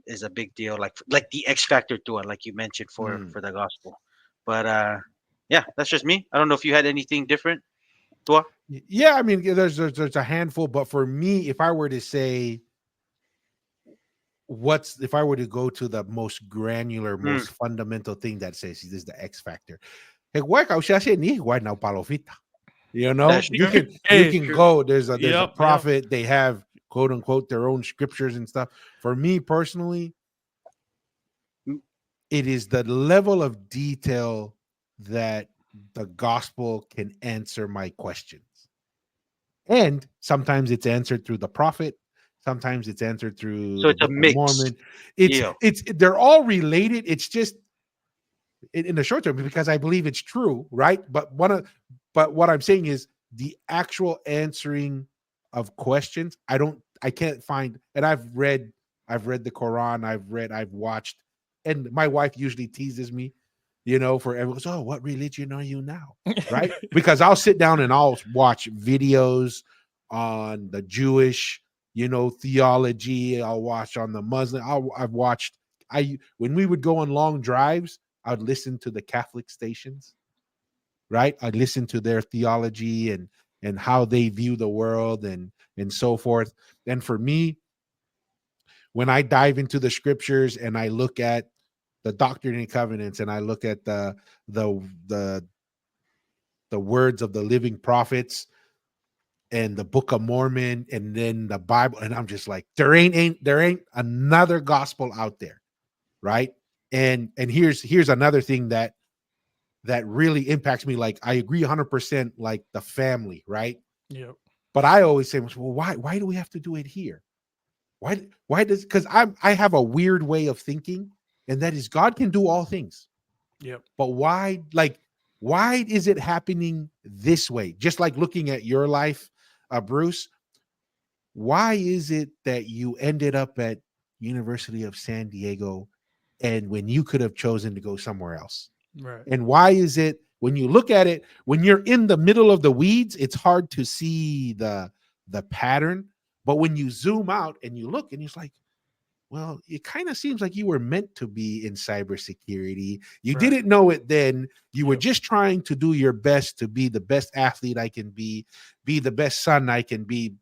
is a big deal, like the X factor to it, like you mentioned for the gospel. But yeah, that's just me. I don't know if you had anything different, Tua. Yeah, I mean, there's a handful, but for me, if I were to say if I were to go to the most granular, most fundamental thing that says this is the X factor. You know, you can go. There's a prophet. They have quote unquote their own scriptures and stuff. For me personally, it is the level of detail that the gospel can answer my questions. And sometimes it's answered through the prophet. Sometimes it's answered through So the it's a Book of mix. Mormon. Yeah. It's they're all related. It's just in the short term because I believe it's true, right? But what I'm saying is the actual answering of questions. I can't find, and I've read the Quran, I've watched, and my wife usually teases me, for everyone goes, oh, what religion are you now? Right? Because I'll sit down and I'll watch videos on the Jewish, theology. I'll watch on the Muslim. I've watched. When we would go on long drives, I'd listen to the Catholic stations, right? I'd listen to their theology and how they view the world and so forth. And for me, when I dive into the scriptures and I look at the Doctrine and Covenants and I look at the words of the living prophets and the Book of Mormon and then the Bible, and I'm just like, there ain't another gospel out there, right? And here's another thing that really impacts me. Like, I agree 100%, like the family, right? Yep. But I always say, well, why do we have to do it here? Why does, because I have a weird way of thinking, and that is God can do all things. Yep. But why is it happening this way? Just like looking at your life, Bruce, why is it that you ended up at University of San Diego and when you could have chosen to go somewhere else? Right. And why is it when you look at it, when you're in the middle of the weeds, it's hard to see the pattern. But when you zoom out and you look and it's like, well, it kind of seems like you were meant to be in cybersecurity. You Right. didn't know it then. You were Yep. just trying to do your best to be the best athlete I can be the best son I can be,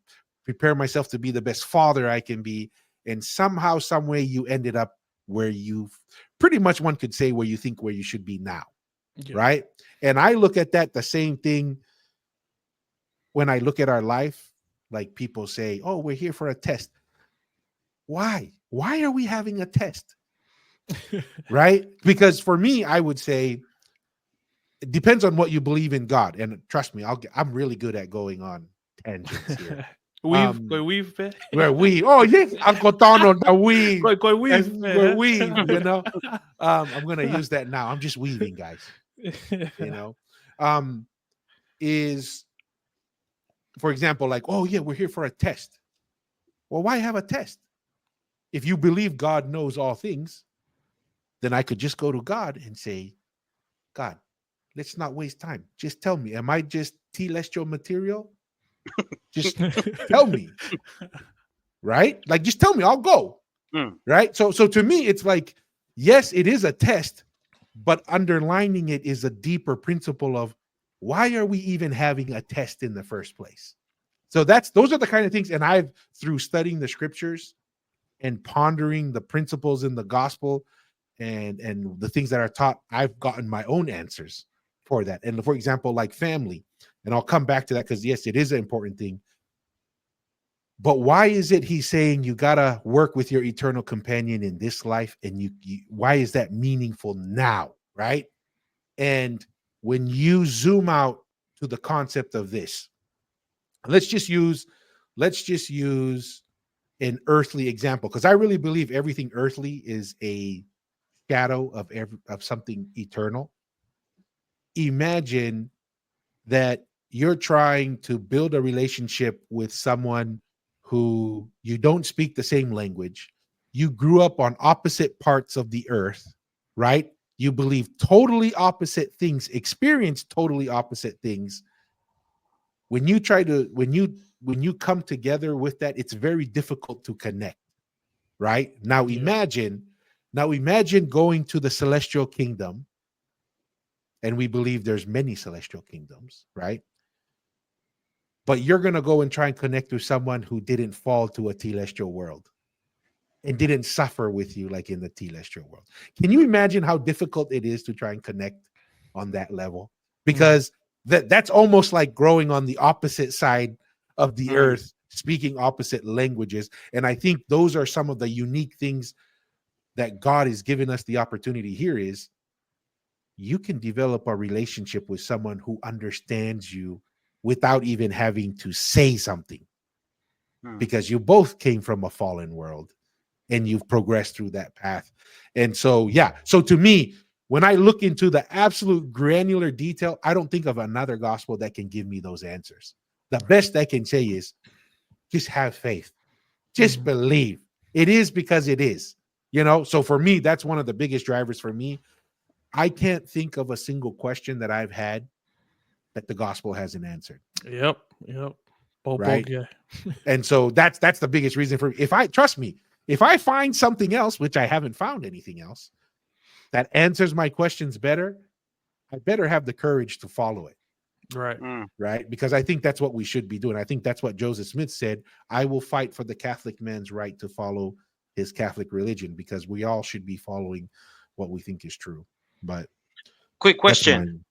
prepare myself to be the best father I can be. And somehow, some way you ended up where you pretty much, one could say, where you think where you should be now. Yep. Right. And I look at that the same thing when I look at our life. Like, people say, oh, we're here for a test. Why are we having a test? Right? Because for me, I would say it depends on what you believe in God. And trust me, I'm really good at going on tangents here. We've Where we, oh yes, Uncle Tono, the weave. weave, We're weave, I'm gonna use that now. I'm just weaving, guys. Is, for example, like, oh yeah, we're here for a test. Well, why have a test? If you believe God knows all things, then I could just go to God and say, God, let's not waste time. Just tell me, am I just telestial material? Just tell me. Right? Like, just tell me, I'll go. Right? So to me, it's like, yes, it is a test, but underlining it is a deeper principle of why are we even having a test in the first place? So those are the kind of things. And I've, through studying the scriptures and pondering the principles in the gospel and the things that are taught, I've gotten my own answers for that. And for example, like family, and I'll come back to that because yes, it is an important thing. But why is it he's saying you gotta work with your eternal companion in this life, and you why is that meaningful now, right? And when you zoom out to the concept of this, let's just use an earthly example, because I really believe everything earthly is a shadow of something eternal. Imagine that you're trying to build a relationship with someone who you don't speak the same language. You grew up on opposite parts of the earth, right? You believe totally opposite things, experience totally opposite things. When you come together with that, it's very difficult to connect, right? Now imagine going to the celestial kingdom, and we believe there's many celestial kingdoms, right? But you're going to go and try and connect with someone who didn't fall to a telestial world and didn't suffer with you like in the telestial world. Can you imagine how difficult it is to try and connect on that level? Because that's almost like growing on the opposite side of the earth, speaking opposite languages. And I think those are some of the unique things that God has given us the opportunity here is you can develop a relationship with someone who understands you without even having to say something, because you both came from a fallen world and you've progressed through that path. And so, yeah. So to me, when I look into the absolute granular detail, I don't think of another gospel that can give me those answers. The best I can say is just have faith. Just believe. It is because it is. So for me, that's one of the biggest drivers for me. I can't think of a single question that I've had that the gospel hasn't answered. Yep. Right. Yeah. And so that's the biggest reason for if I find something else, which I haven't found anything else that answers my questions better, I better have the courage to follow it. Right. Right. Because I think that's what we should be doing. I think that's what Joseph Smith said. I will fight for the Catholic man's right to follow his Catholic religion, because we all should be following what we think is true. But quick question.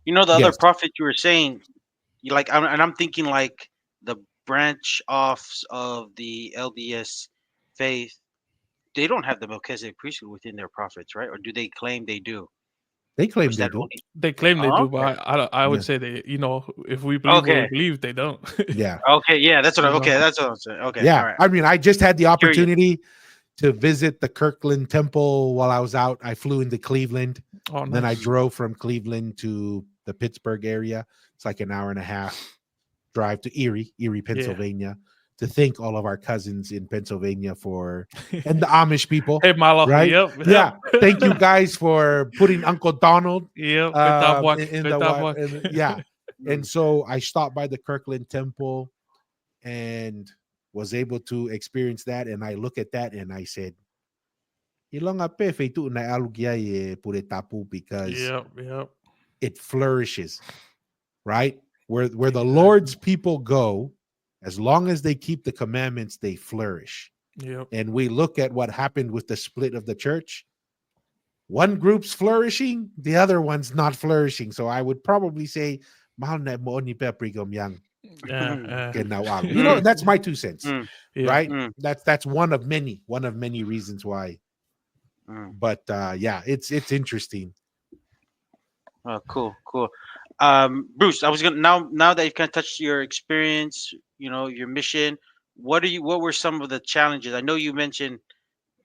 The other Yes. prophet you were saying, I'm thinking like the branch offs of the LDS faith, they don't have the Melchizedek priesthood within their prophets, right? Or do they claim they do? They claim Was they that do. only? They claim they Oh, do, but I would Yeah. say they, if we believe what we Okay. believe, they don't. Yeah. Okay, yeah, that's what. You know? Okay, that's what I'm saying. Okay, Yeah. all right. I mean, I just had the Curious. opportunity to visit the Kirkland Temple while I was out. I flew into Cleveland. Oh, And then I nice. drove from Cleveland to the Pittsburgh area. It's like an hour and a half drive to Erie, Pennsylvania, to thank all of our cousins in Pennsylvania and the Amish people. Hey, Malo. Right? Yep. Yeah. Thank you guys for putting Uncle Donald Yep. in the wife. Yeah. And so I stopped by the Kirkland Temple and was able to experience that. And I look at that and I said, because Yep. it flourishes, right? Where the Lord's people go, as long as they keep the commandments, they flourish. Yep. And we look at what happened with the split of the church. One group's flourishing, the other one's not flourishing. So I would probably say, Yeah. that's my 2 cents, Yeah. right? That's one of many reasons why. But yeah, it's interesting. Oh, cool. Bruce, I was gonna now that you've kind of touched your experience, your mission. What were some of the challenges? I know you mentioned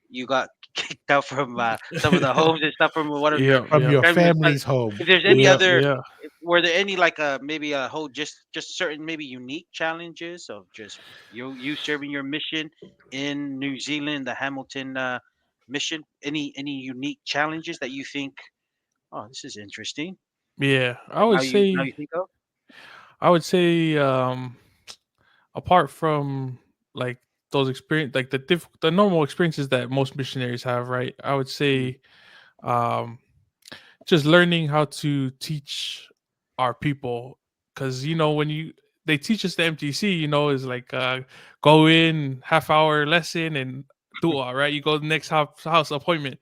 you got kicked out from some of the homes and stuff from one of your family's home. If there's any other, were there any maybe a whole just certain maybe unique challenges of just you serving your mission in New Zealand, the Hamilton mission? Any unique challenges that you think, oh, this is interesting? Yeah. Now you think of? I would say apart from like those experience, like the normal experiences that most missionaries have, right? I would say just learning how to teach our people, because when they teach us the MTC, is like go in half-hour lesson and do all right. You go to the next house appointment,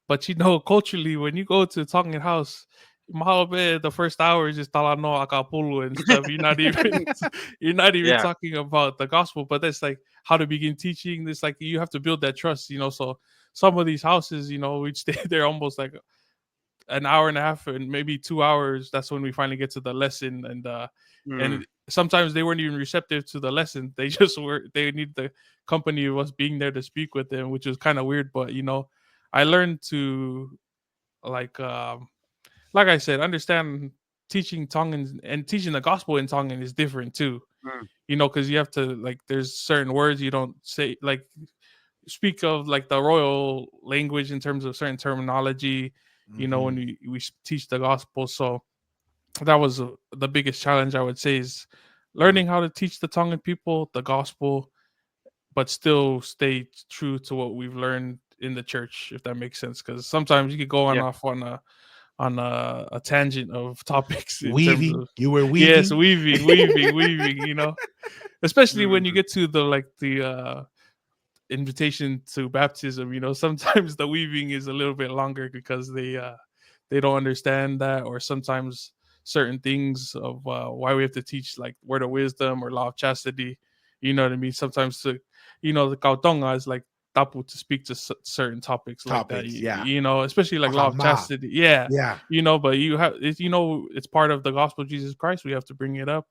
but culturally, when you go to Tongan house, the first hour is just talano akapulu and stuff. You're not even talking about the gospel, but that's like how to begin teaching. This like you have to build that trust, So some of these houses, we'd stay there almost like an hour and a half and maybe 2 hours. That's when we finally get to the lesson, and sometimes they weren't even receptive to the lesson. They just they need the company of us being there to speak with them, which was kind of weird. But I learned to like I said, understand teaching Tongan and teaching the gospel in Tongan is different too. Because you have to there's certain words you don't say, speak of the royal language in terms of certain terminology. When we teach the gospel. So that was the biggest challenge, I would say, is learning how to teach the Tongan people the gospel, but still stay true to what we've learned in the church, if that makes sense. Because sometimes you could go off on a tangent of topics. You were weaving. Yes, weaving. Especially when you get to the invitation to baptism. Sometimes the weaving is a little bit longer because they don't understand that, or sometimes certain things of why we have to teach word of wisdom or law of chastity. You know what I mean? Sometimes the kautonga is tapu to speak to certain topics like that. Especially law of chastity. Yeah. But you have it's part of the gospel of Jesus Christ. We have to bring it up.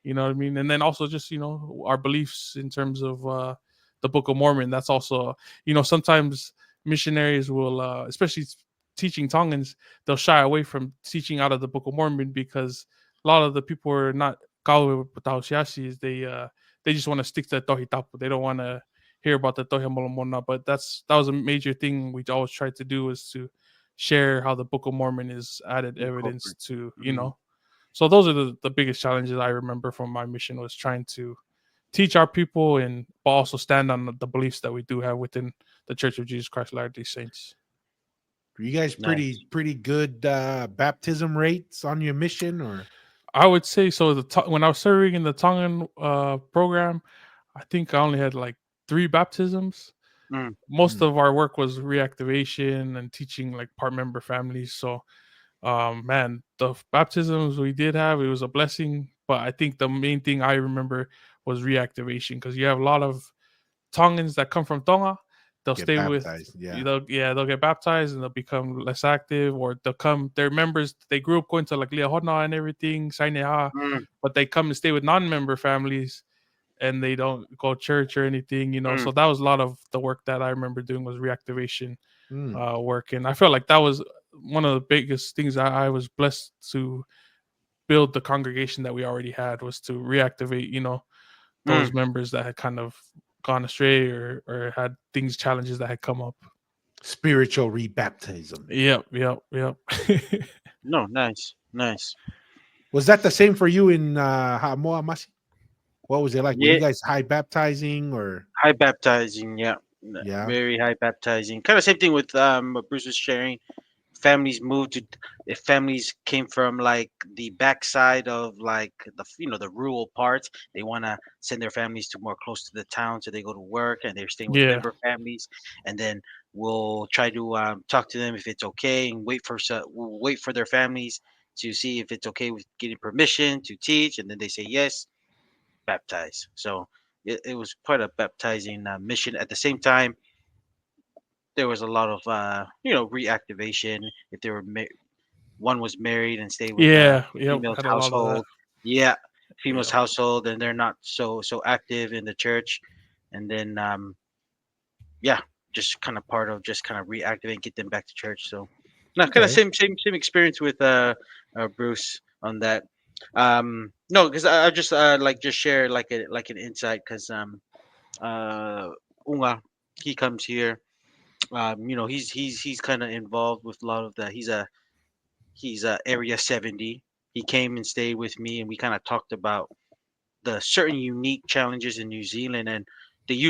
You know what I mean? And then also just, our beliefs in terms of the Book of Mormon. That's also, sometimes missionaries will, especially teaching Tongans, they'll shy away from teaching out of the Book of Mormon because a lot of the people are not kawe patausiasis. They just want to stick to Tohi Tapu. They don't want to hear about the Tohi Molomona. But that was a major thing we always tried to do, is to share how the Book of Mormon is added evidence to, So those are the biggest challenges I remember from my mission, was trying to teach our people and but also stand on the beliefs that we do have within the Church of Jesus Christ of Latter-day Saints. Were you guys pretty good baptism rates on your mission, or? I would say so. When I was serving in the Tongan program, I think I only had like 3 baptisms. Most of our work was reactivation and teaching like part member families. So, man, the baptisms we did have, it was a blessing. But I think the main thing I remember was reactivation, because you have a lot of Tongans that come from Tonga. They'll Get stay baptized, they'll get baptized and they'll become less active, or they're members. They grew up going to like Liahona and everything, Saineha, but they come and stay with non-member families and they don't go to church or anything, So that was a lot of the work that I remember doing, was reactivation work. And I felt like that was one of the biggest things I was blessed to build the congregation that we already had, was to reactivate, those members that had kind of gone astray or had challenges that had come up. Spiritual rebaptism. Yep. No, nice. Was that the same for you in Hamoa Masi? What was it like? Were Yeah, you guys high baptizing, or? high baptizing. Yeah, Yeah. very high baptizing. Kind of same thing with what Bruce was sharing. Families moved to, if families came from like the backside of like the rural parts, they want to send their families to more close to the town, so they go to work and they're staying with Yeah. member families, and then we'll try to talk to them if it's okay, and we'll wait for their families to see if it's okay with getting permission to teach, and then they say yes, baptize. So it was quite a baptizing mission. At the same time, there was a lot of reactivation. If they were one was married and stayed with Yeah. the Yep. female's Had a lot of that. household, yeah, female's Yeah. household, and they're not so active in the church, and then yeah, just kind of part of just kind of reactivate, get them back to church. So no, kind of Okay. same experience with Bruce on that. No, because I just like just share like an insight, because Unga, he comes here. He's kind of involved with a lot of the. He's area 70. He came and stayed with me, and we kind of talked about the certain unique challenges in New Zealand, and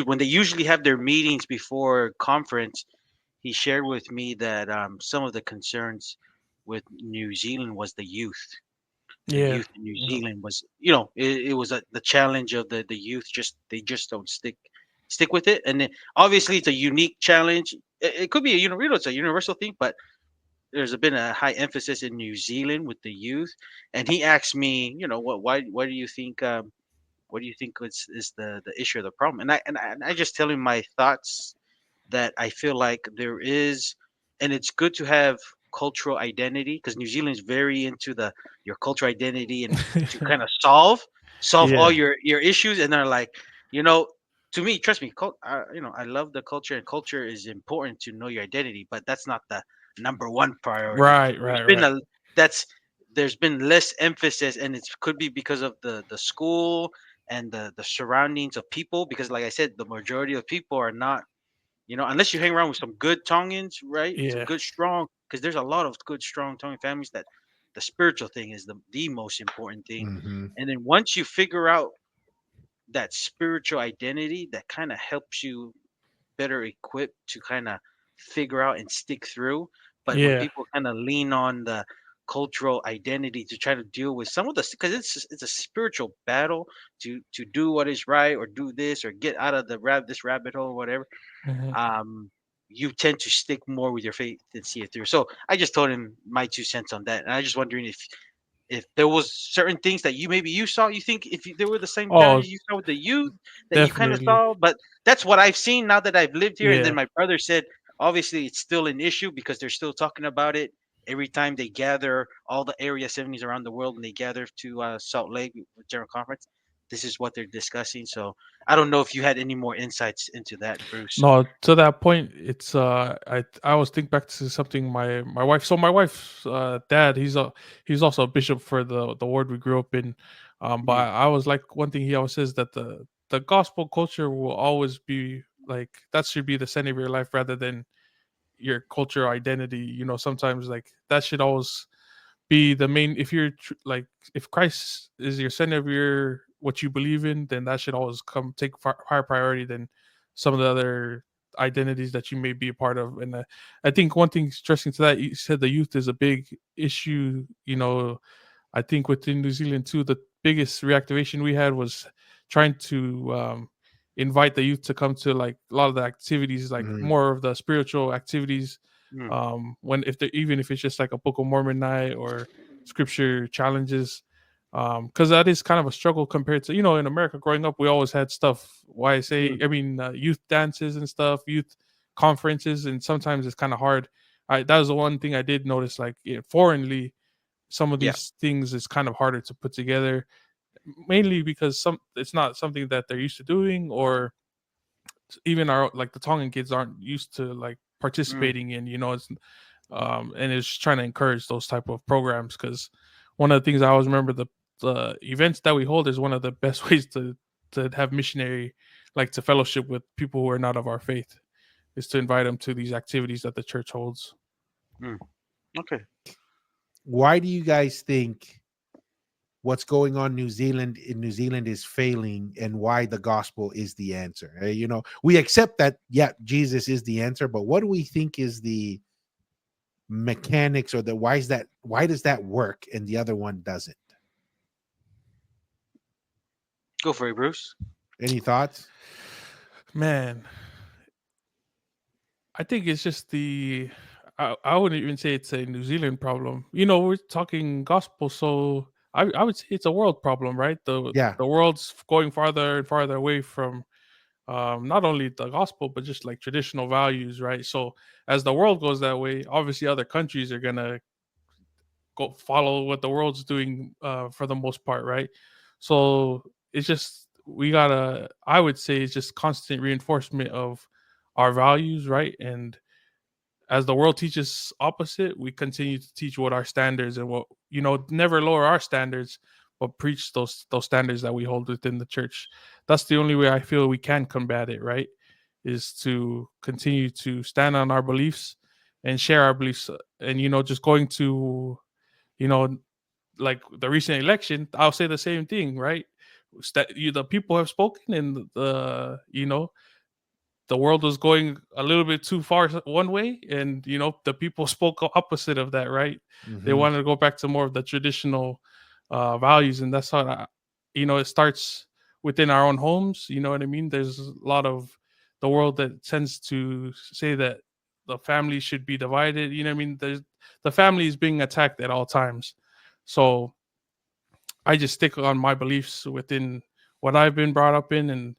when they usually have their meetings before conference. He shared with me that some of the concerns with New Zealand was the youth. The Yeah. youth in New Zealand was, it was the challenge of the youth. Just they just don't stick with it, and then, obviously it's a unique challenge. It could be it's a universal thing, but there's been a high emphasis in New Zealand with the youth. And he asked me, why do you think what do you think is the issue or the problem? And I just tell him my thoughts, that I feel like there is, and it's good to have cultural identity, because New Zealand is very into your cultural identity, and to kind of solve all Yeah. your issues. And they're like, you know, to me, trust me, I love the culture, and culture is important to know your identity, but that's not the number one priority. Right. There's Right. been Right. there's been less emphasis, and it could be because of the school and the surroundings of people, because like I said, the majority of people are not, unless you hang around with some good Tongans, right? Some Yeah. good strong, because there's a lot of good strong Tongan families that the spiritual thing is the most important thing. Mm-hmm. And then once you figure out that spiritual identity, that kind of helps you better equipped to kind of figure out and stick through. But when Yeah. people kind of lean on the cultural identity to try to deal with some of the, because it's a spiritual battle to do what is right, or do this, or get out of this rabbit hole, or whatever, Mhm. um, you tend to stick more with your faith and see it through. So I just told him my 2 cents on that, and I just wondering if there was certain things that you saw, you think if there were the same Oh, challenges you saw with the youth that you kind of definitely. saw. But that's what I've seen now that I've lived here. And then Yeah. my brother said, obviously it's still an issue because they're still talking about it every time they gather all the Area 70s around the world and they gather to Salt Lake with General Conference, this is what they're discussing. So I don't know if you had any more insights into that, Bruce. No, to that point, it's I always think back to something my wife. So my wife's dad, he's also a bishop for the ward we grew up in. But Mm, I was like, one thing he always says, that the gospel culture will always be like, that should be the center of your life rather than your culture identity. Sometimes like that should always be the main. If you're like, if Christ is your center of your what you believe in, then that should always come take higher priority than some of the other identities that you may be a part of. And I think one thing interesting to that, you said the youth is a big issue. I think within New Zealand too, the biggest reactivation we had was trying to invite the youth to come to like a lot of the activities, like Mhm. more of the spiritual activities. mm, When if they even if it's just like a Book of Mormon night or scripture challenges, because that is kind of a struggle compared to in America growing up, we always had stuff. mm, Youth dances and stuff, youth conferences, and sometimes it's kind of hard. That was the one thing I did notice, like foreignly, some of yeah. these things is kind of harder to put together, mainly because it's not something that they're used to doing, or even our like the Tongan kids aren't used to like Mm, participating in. It's and it's just trying to encourage those type of programs, because one of the things I always remember, the events that we hold is one of the best ways to have missionary, like to fellowship with people who are not of our faith, is to invite them to these activities that the church holds. mm. Okay. Why do you guys think what's going on New Zealand is failing, and why the gospel is the answer? We accept that, yeah, Jesus is the answer, but what do we think is the mechanics, or why does that work and the other one doesn't? Go for it, Bruce. Any thoughts? Man, I think it's just I wouldn't even say it's a New Zealand problem. We're talking gospel, so I would say it's a world problem, right? The Yeah. the world's going farther and farther away from not only the gospel, but just like traditional values, right? So as the world goes that way, obviously other countries are gonna go follow what the world's doing, for the most part, right? So it's just, we gotta, I would say it's just constant reinforcement of our values, right? And as the world teaches opposite, we continue to teach what our standards, and what, never lower our standards, but preach those standards that we hold within the church. That's the only way I feel we can combat it, right? Is to continue to stand on our beliefs and share our beliefs. And just going to, you know like the recent election, I'll say the same thing, right? The people have spoken, and the world was going a little bit too far one way, and the people spoke opposite of that, right? They Mhm. wanted to go back to more of the traditional values, and that's how it starts within our own homes. You know what I mean? There's a lot of the world that tends to say that the family should be divided. You know what I mean? The family is being attacked at all times. So I just stick on my beliefs within what I've been brought up in, and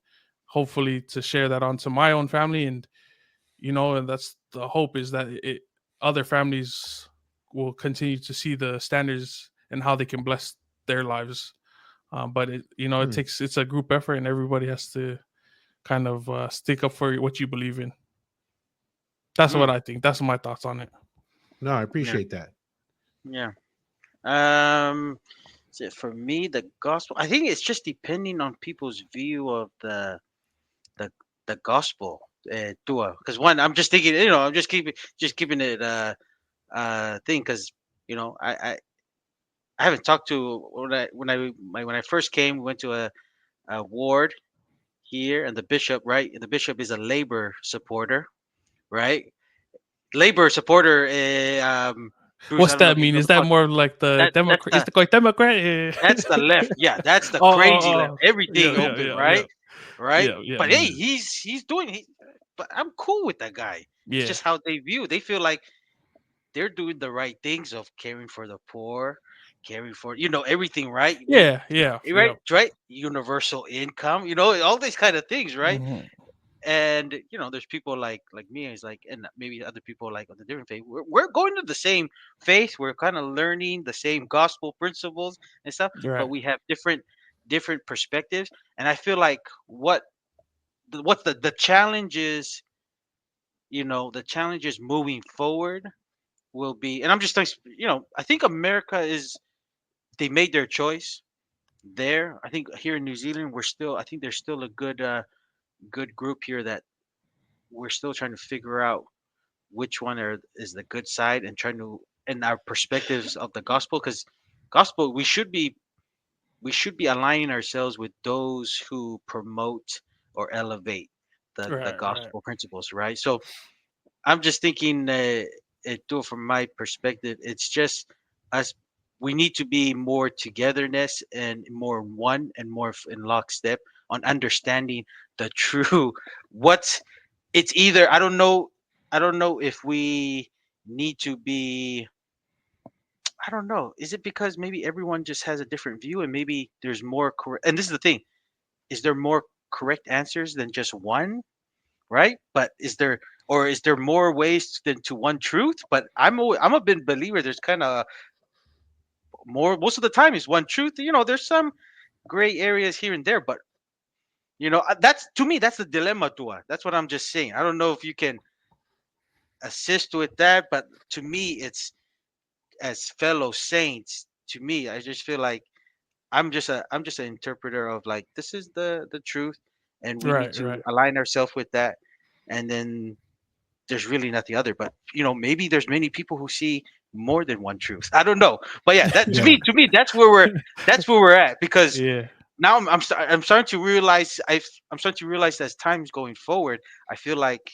hopefully to share that onto my own family. And and that's the hope, is that other families will continue to see the standards and how they can bless their lives. But Hmm. it's a group effort, and everybody has to kind of stick up for what you believe in. That's Mm, what I think. That's my thoughts on it. No, I yeah. appreciate that. Yeah. Um. So for me, the gospel, I think it's just depending on people's view of the the gospel. Because one, I'm just thinking, I'm just keeping it thing, because I haven't talked to when I first came, we went to a ward here, and the bishop, right? And the bishop is a labor supporter, right? Labor supporter. Bruce, I What's don't know that if you mean? know Is the that fuck. more like the That's Democrat? Is the the quite Democrat? that's the left. Yeah, that's the Oh, crazy oh, left. oh. Everything Yeah, yeah, open, yeah, yeah, right? Right. yeah, yeah, But hey, Mhm. he's doing. But I'm cool with that guy. It's yeah, just how they view. They feel like they're doing the right things of caring for the poor, caring for everything, right? yeah, yeah, Right, yeah. right. Universal income, all these kind of things, right? Mhm. and there's people like me, is like, and maybe other people like of the different faith. We're going to the same faith. We're kind of learning the same gospel principles and stuff, but Right. we have different perspectives. And I feel like what's the challenge is, the challenges moving forward will be, and I'm just like, I think America is, they made their choice there. I think here in New Zealand, I think there's still a good group here that we're still trying to figure out which one is the good side, and trying to, and our perspectives of the gospel, because gospel, we should be aligning ourselves with those who promote or elevate the Right. Right. gospel principles, right? So I'm just thinking, from my perspective, it's just us. We need to be more togetherness and more one, and more in lockstep on understanding the true. What's It's either, I don't know if we need to be. I don't know. Is it because maybe everyone just has a different view, and maybe there's more correct? And this is the thing: is there more correct answers than just one? Right? But is there more ways than to one truth? But I'm a big believer. There's kind of more. Most of the time is one truth. There's some gray areas here and there, but that's, to me, that's the dilemma, Tua. That's what I'm just saying. I don't know if you can assist with that, but to me, it's, as fellow saints. To me, I just feel like I'm just an interpreter of, like, this is the truth, and we need Right. to Right. align ourselves with that, and then there's really nothing other. But maybe there's many people who see more than one truth. I don't know, but yeah, that to Yeah. me, that's where we're at, because Yeah. now I'm starting to realize, I'm starting to realize, as time's going forward, I feel like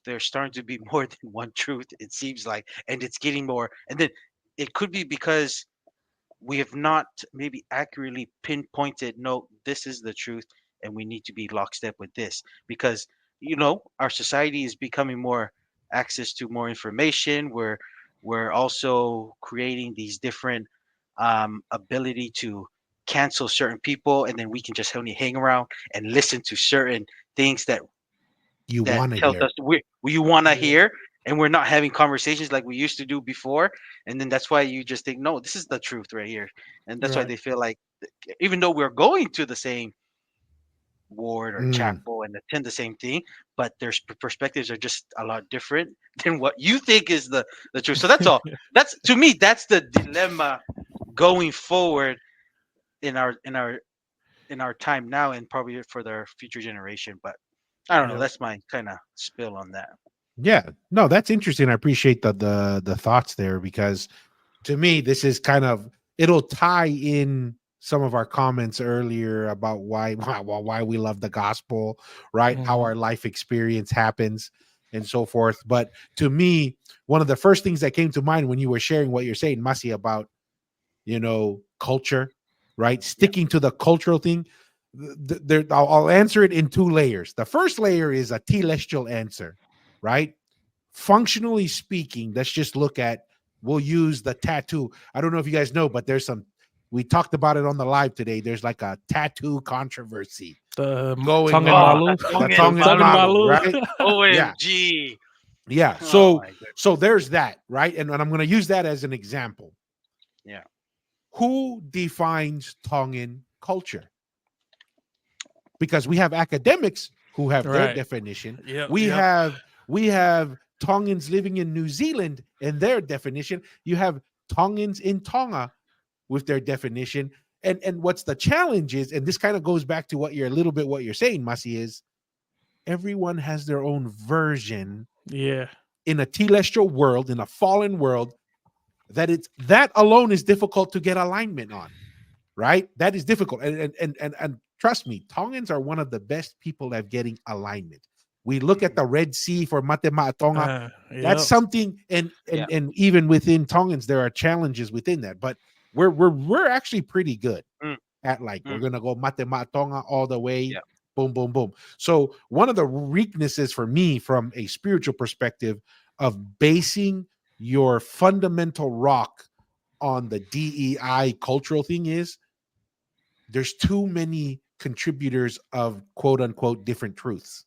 there's starting to be more than one truth. It seems like, and it's getting more, and then it could be because we have not maybe accurately pinpointed, no, this is the truth, and we need to be lockstep with this, because our society is becoming more access to more information. We're also creating these different ability to cancel certain people, and then we can just only hang around and listen to certain things that You want to tells hear. us we want to Yeah. hear, and we're not having conversations like we used to do before. And then that's why you just think, no, this is the truth right here. And that's why Right. they feel like, even though we're going to the same ward or Mm. chapel and attend the same thing, but their perspectives are just a lot different than what you think is the truth. So that's all. That's, to me, that's the dilemma going forward in our time now, and probably for their future generation. But I don't know. Yep. That's my kind of spill on that. Yeah, no, that's interesting. I appreciate the thoughts there, because to me, this is kind of, it'll tie in some of our comments earlier about why we love the gospel, right? How Mhm. our life experience happens and so forth. But to me, one of the first things that came to mind when you were sharing what you're saying, Masi, about culture, right? Yeah. Sticking to the cultural thing. I'll answer it in two layers. The first layer is a telestial answer, right? Functionally speaking, let's just look at, we'll use the tattoo. I don't know if you guys know, but we talked about it on the live today. There's like a tattoo controversy The going tongue and on. Oh, malu. the The tongue tongue and and Tongue and malu. malu, malu. right? Yeah. OMG. Yeah. Oh So my goodness. so there's that, right? And I'm going to use that as an example. Yeah. Who defines Tongan culture? Because we have academics who have their Right. definition. Yep. We Yep. have Tongans living in New Zealand and their definition. You have Tongans in Tonga with their definition. And what's the challenge is, and this kind of goes back to what you're saying, Masi, is everyone has their own version Yeah. in a telestial world, in a fallen world, that alone is difficult to get alignment on, right? That is difficult. And trust me, Tongans are one of the best people at getting alignment. We look at the Red Sea for Matema Tonga. That's Yep. something, Yeah. and even within Tongans, there are challenges within that, but we're actually pretty good Mm, at, like, we're mm, gonna go Matema Tonga all the way. yeah. Boom, boom, boom. So one of the weaknesses for me from a spiritual perspective of basing your fundamental rock on the DEI cultural thing is there's too many contributors of quote unquote different truths.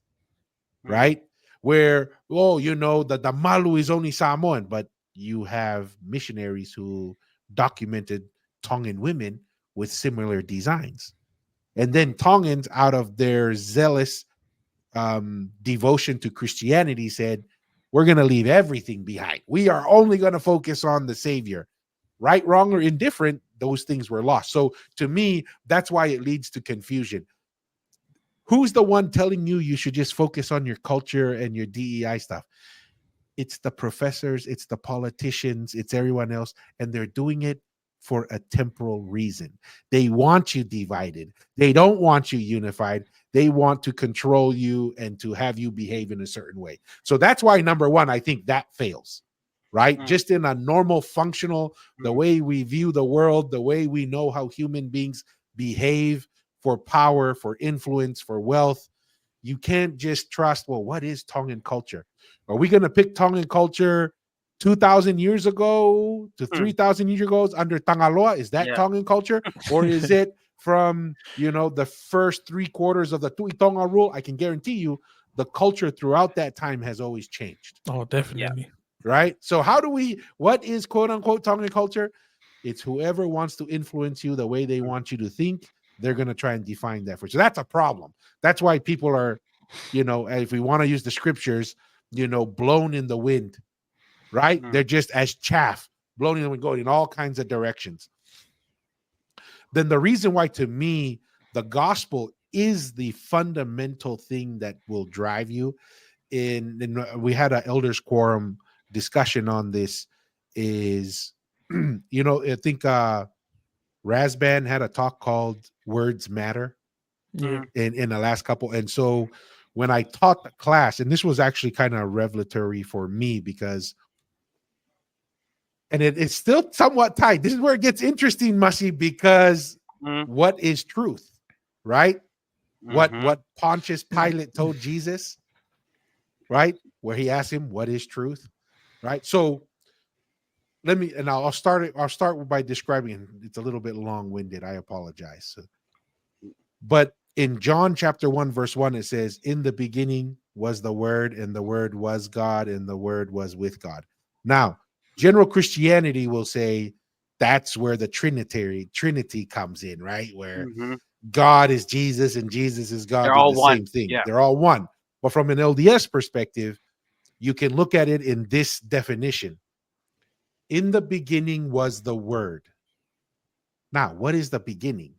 right? Where, oh, the Malu is only Samoan, but you have missionaries who documented Tongan women with similar designs. And then Tongans, out of their zealous devotion to Christianity, said, we're going to leave everything behind. We are only going to focus on the Savior. Right, wrong, or indifferent, those things were lost. So to me, that's why it leads to confusion. Who's the one telling you should just focus on your culture and your DEI stuff? It's the professors, it's the politicians, it's everyone else, and they're doing it for a temporal reason. They want you divided. They don't want you unified. They want to control you and to have you behave in a certain way. So that's why, number one, I think that fails, right? Just in a normal, functional, the way we view the world, the way we know how human beings behave for power, for influence, for wealth. You can't just trust, well, what is Tongan culture? Are we going to pick Tongan culture 2,000 years ago to 3,000 years ago under Tangaloa? Is that Tongan culture? Or is it from, the first 3/4 of the Tuitonga rule? I can guarantee you the culture throughout that time has always changed. Oh, definitely. Right? So what is quote unquote Tongan culture? It's whoever wants to influence you the way they want you to think, they're going to try and define that for you. So that's a problem. That's why people are, if we want to use the scriptures, blown in the wind, right? They're just as chaff, blown in the wind, going in all kinds of directions. Then the reason why, to me, the gospel is the fundamental thing that will drive you. We had an elders quorum discussion on this. Is I think Razban had a talk called "Words Matter" in the last couple, and so when I taught the class, and this was actually kind of revelatory for me because, and it's still somewhat tight. This is where it gets interesting, Mushy, because what is truth, right? What Pontius Pilate told Jesus, right? Where he asked him, "What is truth?" Right? So I'll start by describing it. It's a little bit long-winded. I apologize. But in John chapter 1, verse 1, it says, in the beginning was the Word, and the Word was God, and the Word was with God. Now, general Christianity will say that's where the Trinity comes in, right? Where God is Jesus and Jesus is God. They're all the one. Same thing. Yeah. They're all one. But from an LDS perspective, you can look at it in this definition. In the beginning was the Word. Now, what is the beginning?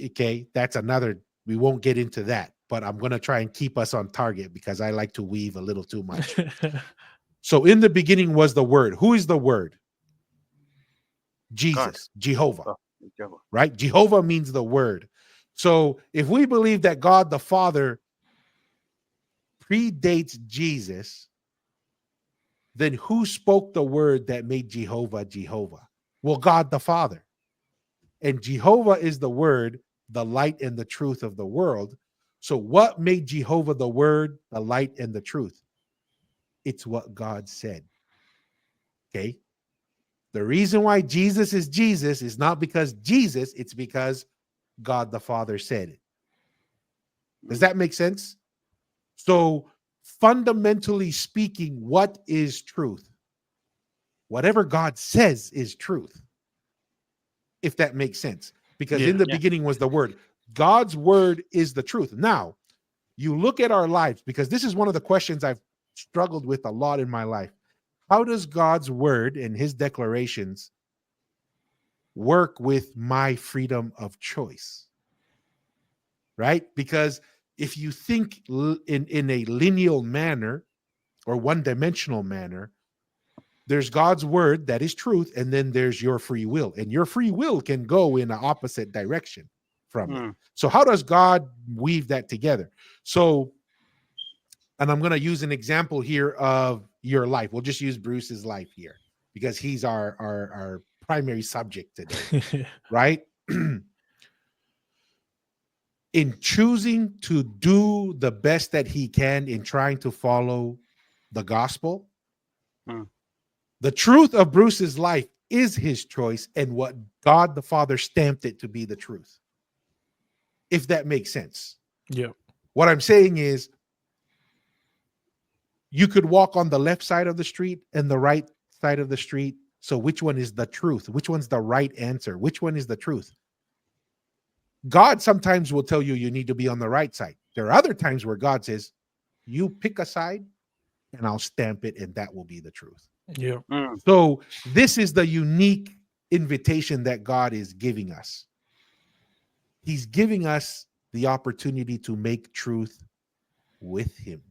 Okay, that's another, we won't get into that, but I'm going to try and keep us on target because I like to weave a little too much. So in the beginning was the Word. Who is the Word? Jesus, God. Jehovah, right? Jehovah means the Word. So if we believe that God the Father predates Jesus, then who spoke the word that made Jehovah Jehovah? Well, God the Father. And Jehovah is the word, the light and the truth of the world. So what made Jehovah the word, the light and the truth? It's what God said. Okay. The reason why Jesus is not because Jesus, it's because God the Father said it. Does that make sense? So fundamentally speaking, what is truth? Whatever God says is truth. If that makes sense. Because in the beginning was the word. God's word is the truth. Now, you look at our lives, because this is one of the questions I've struggled with a lot in my life. How does God's word and his declarations work with my freedom of choice? Right? Because if you think in a lineal manner or one-dimensional manner, there's God's word that is truth, and then there's your free will. And your free will can go in an opposite direction from it. So how does God weave that together? So, and I'm going to use an example here of your life. We'll just use Bruce's life here because he's our primary subject today, right? In choosing to do the best that he can in trying to follow the gospel, the truth of Bruce's life is his choice and what God the Father stamped it to be the truth. If that makes sense. Yeah. What I'm saying is You could walk on the left side of the street and the right side of the street. So which one is the truth? Which one's the right answer? Which one is the truth? God sometimes will tell you you need to be on the right side. There are other times where God says, you pick a side and I'll stamp it, and that will be the truth. Yeah. So this is the unique invitation that God is giving us. He's giving us the opportunity to make truth with him.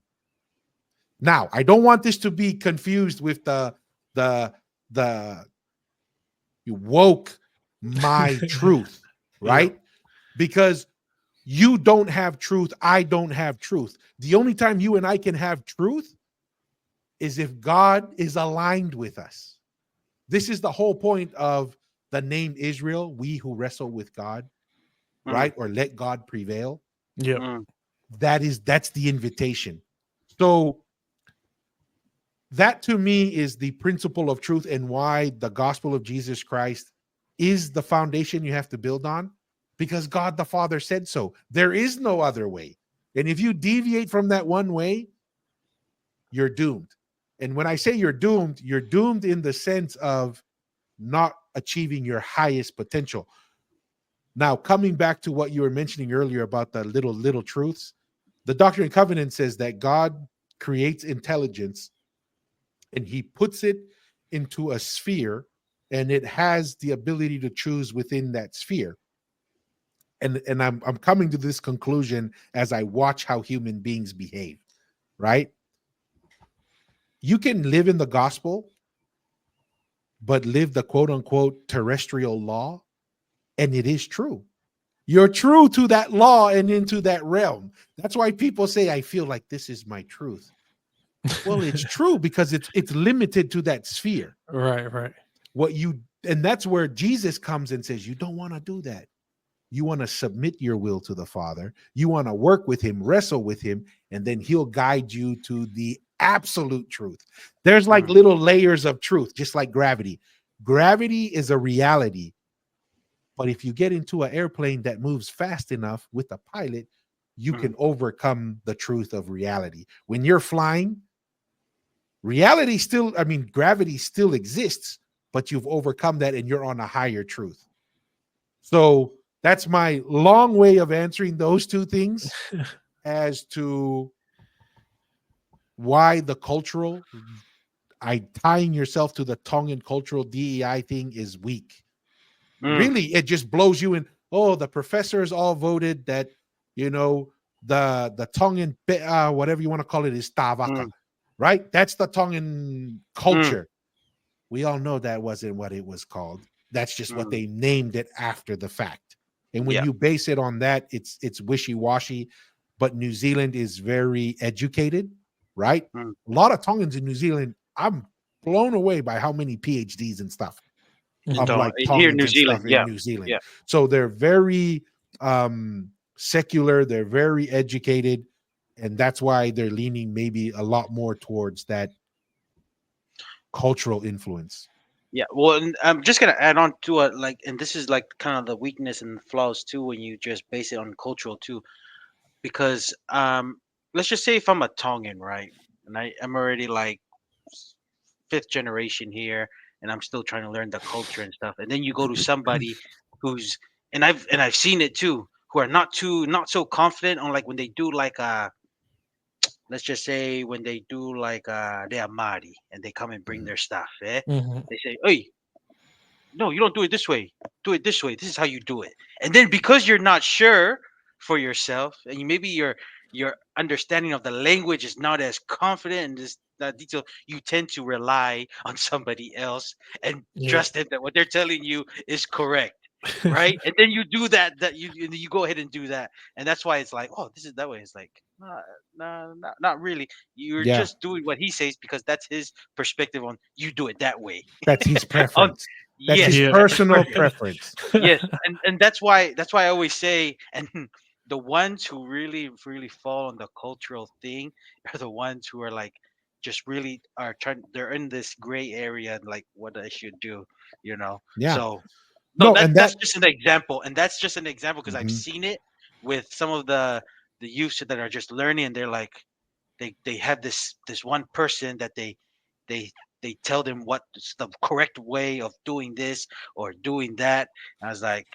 Now, I don't want this to be confused with the you woke my truth, right? Yeah. Because you don't have truth, I don't have truth. The only time you and I can have truth is if God is aligned with us. This is the whole point of the name Israel, we who wrestle with God, right? Or let God prevail. Yeah. That's the invitation. So that to me is the principle of truth, and why the gospel of Jesus Christ is the foundation you have to build on, because God the Father said so. There is no other way. And if you deviate from that one way, you're doomed. And when I say you're doomed in the sense of not achieving your highest potential. Now, coming back to what you were mentioning earlier about the little truths, the Doctrine and Covenant says that God creates intelligence and he puts it into a sphere, and it has the ability to choose within that sphere. And I'm coming to this conclusion as I watch how human beings behave, right? You can live in the gospel, but live the quote unquote terrestrial law, and it is true. You're true to that law and into that realm. That's why people say, I feel like this is my truth. Well, it's true because it's limited to that sphere. Right. And that's where Jesus comes and says, you don't want to do that. You want to submit your will to the Father. You want to work with him, wrestle with him, and then he'll guide you to the absolute truth. There's like little layers of truth, just like gravity. Gravity is a reality. But if you get into an airplane that moves fast enough with a pilot, you can overcome the truth of reality. When you're flying, gravity still exists, but you've overcome that and you're on a higher truth. So that's my long way of answering those two things as to why the cultural, tying yourself to the Tongan cultural DEI thing is weak. Really, it just blows you in. Oh, the professors all voted that, the Tongan, whatever you want to call it, is Tavaka, right? That's the Tongan culture. We all know that wasn't what it was called. That's just what they named it after the fact. And when you base it on that, it's wishy-washy. But New Zealand is very educated, right? A lot of Tongans in New Zealand, I'm blown away by how many PhDs and stuff. Like here in Tongans New and Zealand, stuff in New Zealand. So they're very secular, they're very educated, and that's why they're leaning maybe a lot more towards that cultural influence. Yeah, well, and I'm just gonna add on to it, and this is like kind of the weakness and the flaws too when you just base it on cultural too, because let's just say if I'm a Tongan, right, and I'm already like fifth generation here, and I'm still trying to learn the culture and stuff, and then you go to somebody who's and I've seen it too, who are not so confident on like when they do like let's just say when they do like they are Mari and they come and bring their stuff, they say, hey, no, you don't do it this way. Do it this way. This is how you do it. And then because you're not sure for yourself, and maybe your understanding of the language is not as confident and is not detailed, you tend to rely on somebody else and trust them that what they're telling you is correct. Right. And then you do that you go ahead and do that. And that's why it's like, oh, this is that way. It's like, no, not really. You're Yeah, just doing what he says because that's his perspective on you do it that way. that's his On preference. That's yes, his Yeah. personal preference. yes, and that's why I always say, and the ones who really fall on the cultural thing are the ones who are like just really are trying. They're in this gray area, like what I should do. Yeah. So no, No, and that's that just an example, and that's just an example because I've Mhm. seen it with some of the youths that are just learning, and they're like, they have this one person that they they tell them what's the correct way of doing this or doing that. I was like,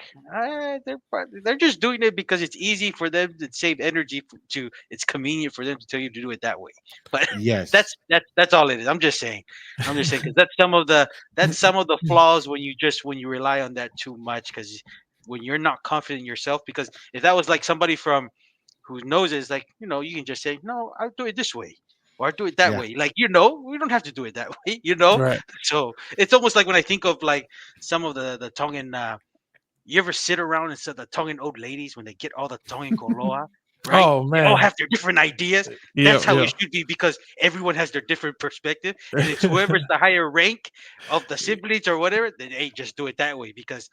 they're just doing it because it's easy for them to save energy to it's convenient for them to tell you to do it that way. But Yes. that's all it is. I'm just saying because that's some of the flaws when you rely on that too much, because when you're not confident in yourself. Because if that was like somebody from who knows it, is like, you can just say, no, I'll do it this way or I'll do it that Yeah. way. Like, we don't have to do it that way. Right. So it's almost like when I think of like some of the Tongan, you ever sit around and said the Tongan old ladies when they get all the Tongan koloa, right? Oh They all man. have their different ideas. Yeah, That's how yeah. it should be, because everyone has their different perspective. And it's whoever's the higher rank of the siblings or whatever, then hey, just do it that way because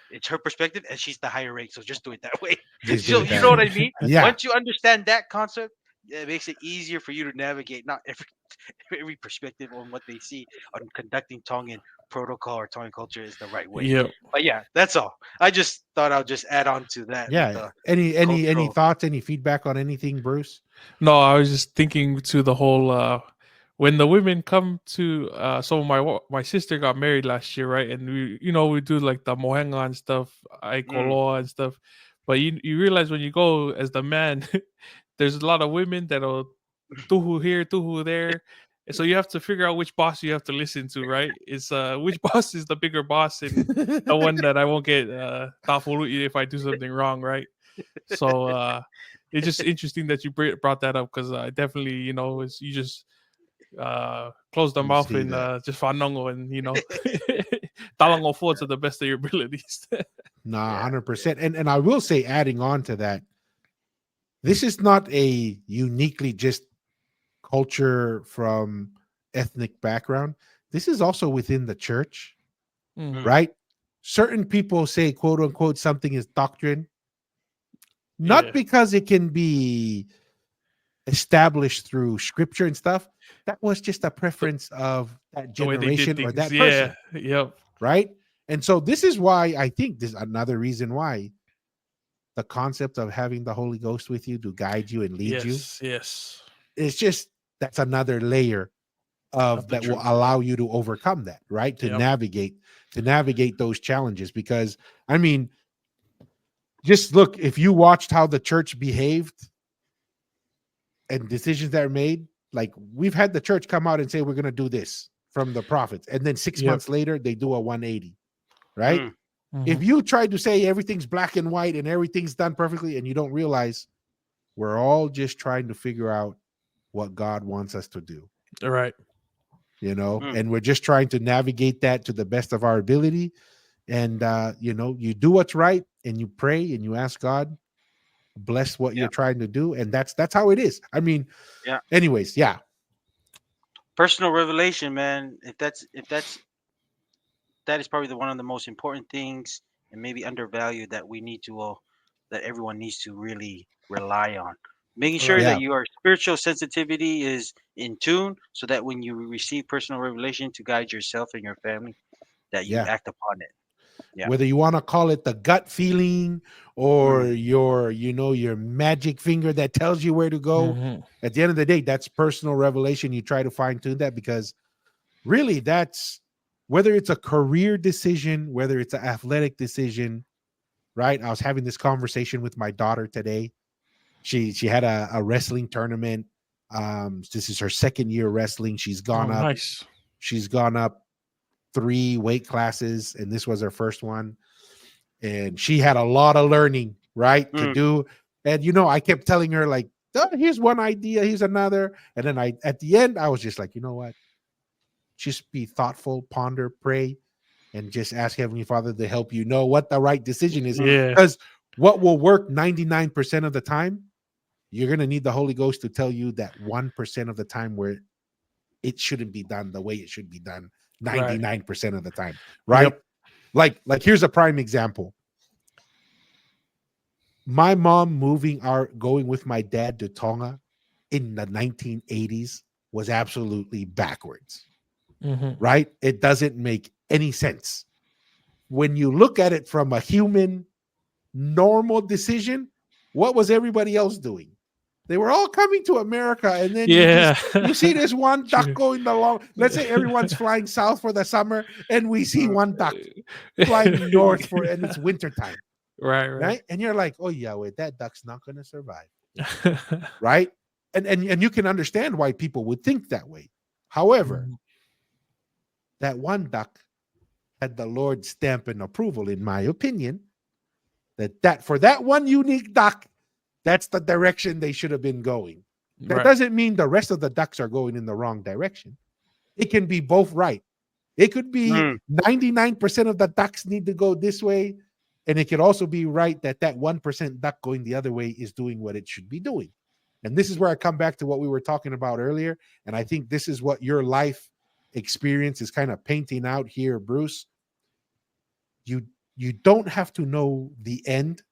it's her perspective and she's the higher rank. So just do it that way. Just do So it you that know what way. I mean? Yeah. Once you understand that concept, it makes it easier for you to navigate not every perspective on what they see on conducting Tongan protocol or Tongan culture is the right way. Yeah. But yeah, that's all. I just thought I'll just add on to that with Yeah. the Any cultural. thoughts, any feedback on anything, Bruce? No, I was just thinking to the whole when the women come to so my sister got married last year, right? And we do like the mohenga and stuff, aikoloa and stuff. But you realize when you go as the man, there's a lot of women that'll tuhu here, tuhu there. And so you have to figure out which boss you have to listen to, right? It's which boss is the bigger boss and the one that I won't get tafulu'i if I do something wrong, right? So it's just interesting that you brought that up because I definitely, you just close the You mouth see and that. just whanongo and talango forward to the best of your abilities. Nah, 100%. And I will say, adding on to that, this is not a uniquely just culture from ethnic background. This is also within the church, Mhm. right? Certain people say, quote unquote, something is doctrine, not Yeah. because it can be established through scripture and stuff. That was just a preference of that The way they did generation or things. that Yeah. person, Yep. right? And so this is why I think this is another reason why the concept of having the Holy Ghost with you to guide you and lead you, Yes. Yes. it's just that's another layer Of of the that will truth. allow you to overcome that, right? To Yep. navigate those challenges. Because I mean, just look, if you watched how the church behaved and decisions that are made, like we've had the church come out and say we're going to do this from the prophets, and then 6 Yep. months later they do a 180, right? Mm. If Mhm. you try to say everything's black and white and everything's done perfectly, and you don't realize we're all just trying to figure out what God wants us to do, All right. Mm. and we're just trying to navigate that to the best of our ability. And you do what's right and you pray and you ask God bless what Yeah. you're trying to do, and that's how it is. I mean, Yeah. anyways, yeah. Personal revelation, man. That is probably one of the most important things and maybe undervalued that we need to that everyone needs to really rely on. Making All sure right. Yeah. that your spiritual sensitivity is in tune so that when you receive personal revelation to guide yourself and your family, that you Yeah. act upon it. Yeah. Whether you want to call it the gut feeling or Mm. your magic finger that tells you where to go, Mhm. at the end of the day, that's personal revelation. You try to fine tune that, because really that's whether it's a career decision, whether it's an athletic decision, right? I was having this conversation with my daughter today. She had a wrestling tournament. This is her second year wrestling. Oh, nice. She's gone up 3 weight classes, and this was her first one. And she had a lot of learning, right, to Mm. do. And I kept telling her, like, oh, here's one idea, here's another. And then at the end, I was just like, you know what? Just be thoughtful, ponder, pray, and just ask Heavenly Father to help you know what the right decision is. Mm. Yeah. Because what will work 99% of the time, you're going to need the Holy Ghost to tell you that 1% of the time where it shouldn't be done the way it should be done Right. 99% of the time, right? Yep. Like here's a prime example. My mom going with my dad to Tonga in the 1980s was absolutely backwards, Mhm. right? It doesn't make any sense. When you look at it from a human normal decision, what was everybody else doing? They were all coming to America, and then Yeah. you see this one duck True. going along. Let's say everyone's flying south for the summer, and we see one duck flying north and it's wintertime, right. right? And you're like, oh yeah, wait, that duck's not going to survive, right? And you can understand why people would think that way. However, that one duck had the Lord's stamp and approval, in my opinion, that for that one unique duck, that's the direction they should have been going. That doesn't mean the rest of the ducks are going in the wrong direction. It can be both right. It could be 99% of the ducks need to go this way, and it could also be right that 1% duck going the other way is doing what it should be doing. And this is where I come back to what we were talking about earlier, and I think this is what your life experience is kind of painting out here, Bruce. You don't have to know the end,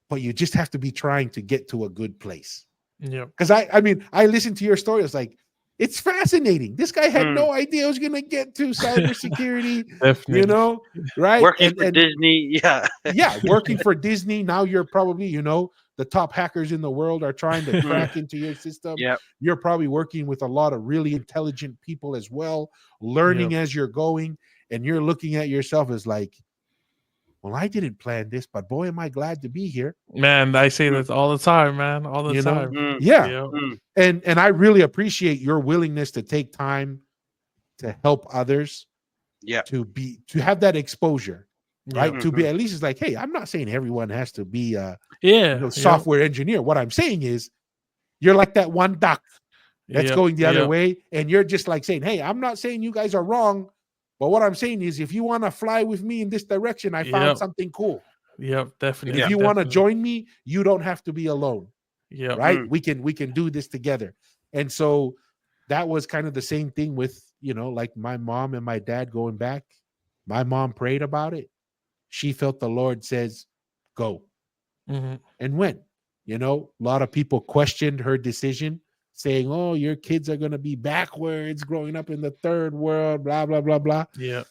but you just have to be trying to get to a good place. Yeah. Because I mean, I listened to your story. It's like, it's fascinating. This guy had no idea he was going to get to cybersecurity, Definitely. you know, right? Working for Disney. Yeah. Yeah, working for Disney. Now you're probably, you know, the top hackers in the world are trying to crack into your system. Yep. You're probably working with a lot of really intelligent people as well, learning as you're going. And you're looking at yourself as like, well, I didn't plan this, but boy, am I glad to be here. Man, I say that all the time, man. All the You know? time. Yeah. And I really appreciate your willingness to take time to help others. Yeah. To have that exposure. Right. Yeah. To be at least it's like, hey, I'm not saying everyone has to be a Yeah. software engineer. What I'm saying is you're like that one duck that's going the other way. And you're just like saying, hey, I'm not saying you guys are wrong. But what I'm saying is, if you want to fly with me in this direction, I found something cool. Yep, definitely. And if you want to join me, you don't have to be alone. Yeah, right. We can do this together. And so that was kind of the same thing with, you know, like my mom and my dad going back. My mom prayed about it. She felt the Lord says, go, and went. You know, a lot of people questioned her decision, saying, oh, your kids are going to be backwards growing up in the third world, blah, blah, blah, blah. Yeah.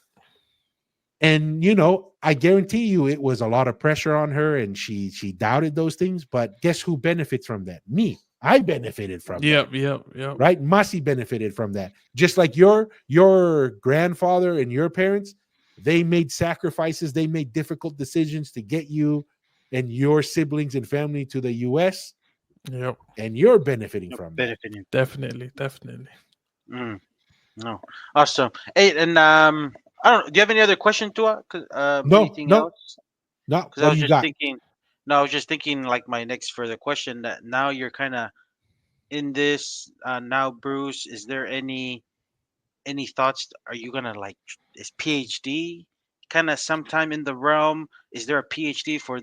And, you know, I guarantee you it was a lot of pressure on her and she doubted those things. But guess who benefits from that? Me. I benefited from that. Yep. Right? Masi benefited from that. Just like your grandfather and your parents, they made sacrifices. They made difficult decisions to get you and your siblings and family to the U.S. Yep. And you're benefiting from that. Definitely. No. Awesome. Hey, and I don't know. Do you have any other question, Tua? No. Else? No. Because I was just thinking. No, I was just thinking. Like my next further question. That now you're kind of in this now, Bruce. Is there any thoughts? Are you gonna like is PhD kind of sometime in the realm? Is there a PhD for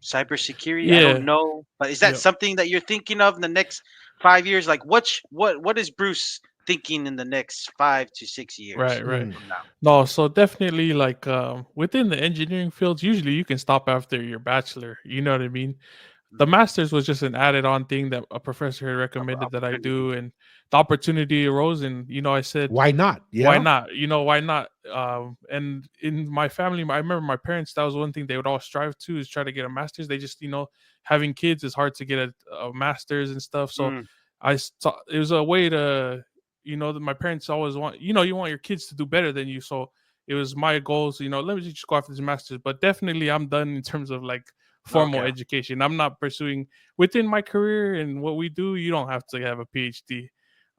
cybersecurity? Yeah. I don't know, but is that something that you're thinking of in the next 5 years? Like, what is Bruce thinking in the next 5 to 6 years? Right. No, so definitely like within the engineering fields, usually you can stop after your bachelor. You know what I mean? The master's was just an added on thing that a professor had recommended that I do, and the opportunity arose, and you know, I said, why not? Yeah. Why not? You know, why not? And in my family, I remember my parents, that was one thing they would all strive to, is try to get a master's. They just, you know, having kids is hard to get a master's and stuff. So I thought it was a way to, you know, that my parents always want, you know, you want your kids to do better than you. So it was my goals, you know, let me just go after this master's. But definitely I'm done in terms of like formal education. I'm not pursuing within my career and what we do. You don't have to have a PhD.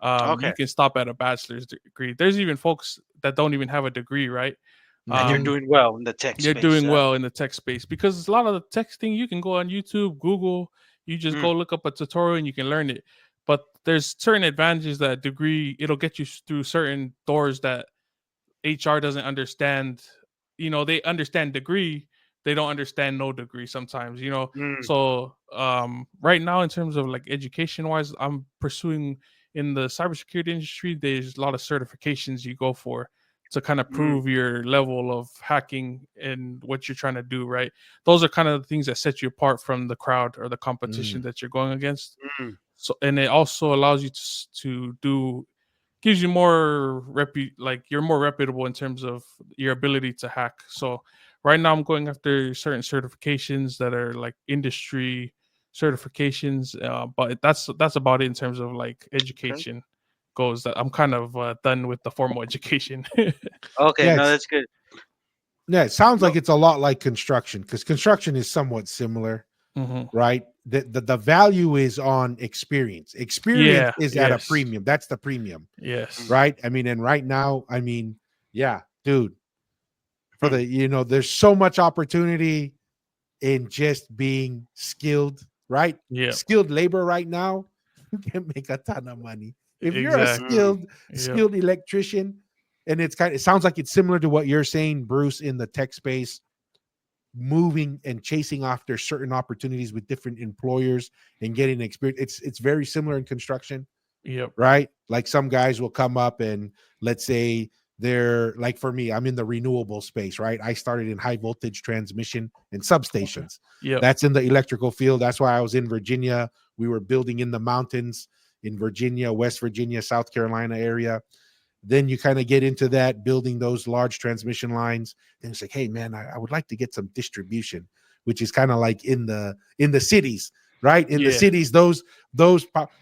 You can stop at a bachelor's degree. There's even folks that don't even have a degree, right? And you're doing well in the tech space. You're doing well in the tech space because a lot of the tech thing you can go on YouTube, Google, you just go look up a tutorial and you can learn it. But there's certain advantages that degree, it'll get you through certain doors that HR doesn't understand. You know, they understand degree, they don't understand no degree sometimes, you know. So right now, in terms of like education wise, I'm pursuing in the cybersecurity industry. There's a lot of certifications you go for to kind of prove your level of hacking and what you're trying to do, right? Those are kind of the things that set you apart from the crowd or the competition that you're going against. So, and it also allows you to do, gives you more like you're more reputable in terms of your ability to hack. So right now I'm going after certain certifications that are like industry certifications, but that's about it in terms of like education goes. That I'm kind of done with the formal education. Okay, Yeah, no, that's good. yeah, it sounds No, like it's a lot like construction, because construction is somewhat similar, Hmm. right? The value is on experience. Experience Yeah. is at a Yes. premium. That's the premium, Yes. right? I mean, and right now, I mean, yeah, dude, for Hmm. the there's so much opportunity in just being skilled, right? Yep. Skilled labor right now, you can make a ton of money. If you're a Exactly. Mm, Yep. skilled electrician, and it sounds like it's similar to what you're saying, Bruce, in the tech space, moving and chasing after certain opportunities with different employers and getting experience. It's very similar in construction, Yep. right? Like some guys will come up and let's say they're like, for me, I'm in the renewable space, right? I started in high voltage transmission and substations. Yep. That's in the electrical field. That's why I was in Virginia. We were building in the mountains in Virginia, West Virginia, South Carolina area. Then you kind of get into that, building those large transmission lines. Then it's like, hey man, I would like to get some distribution, which is kind of like in the cities, right? In the Yeah. cities,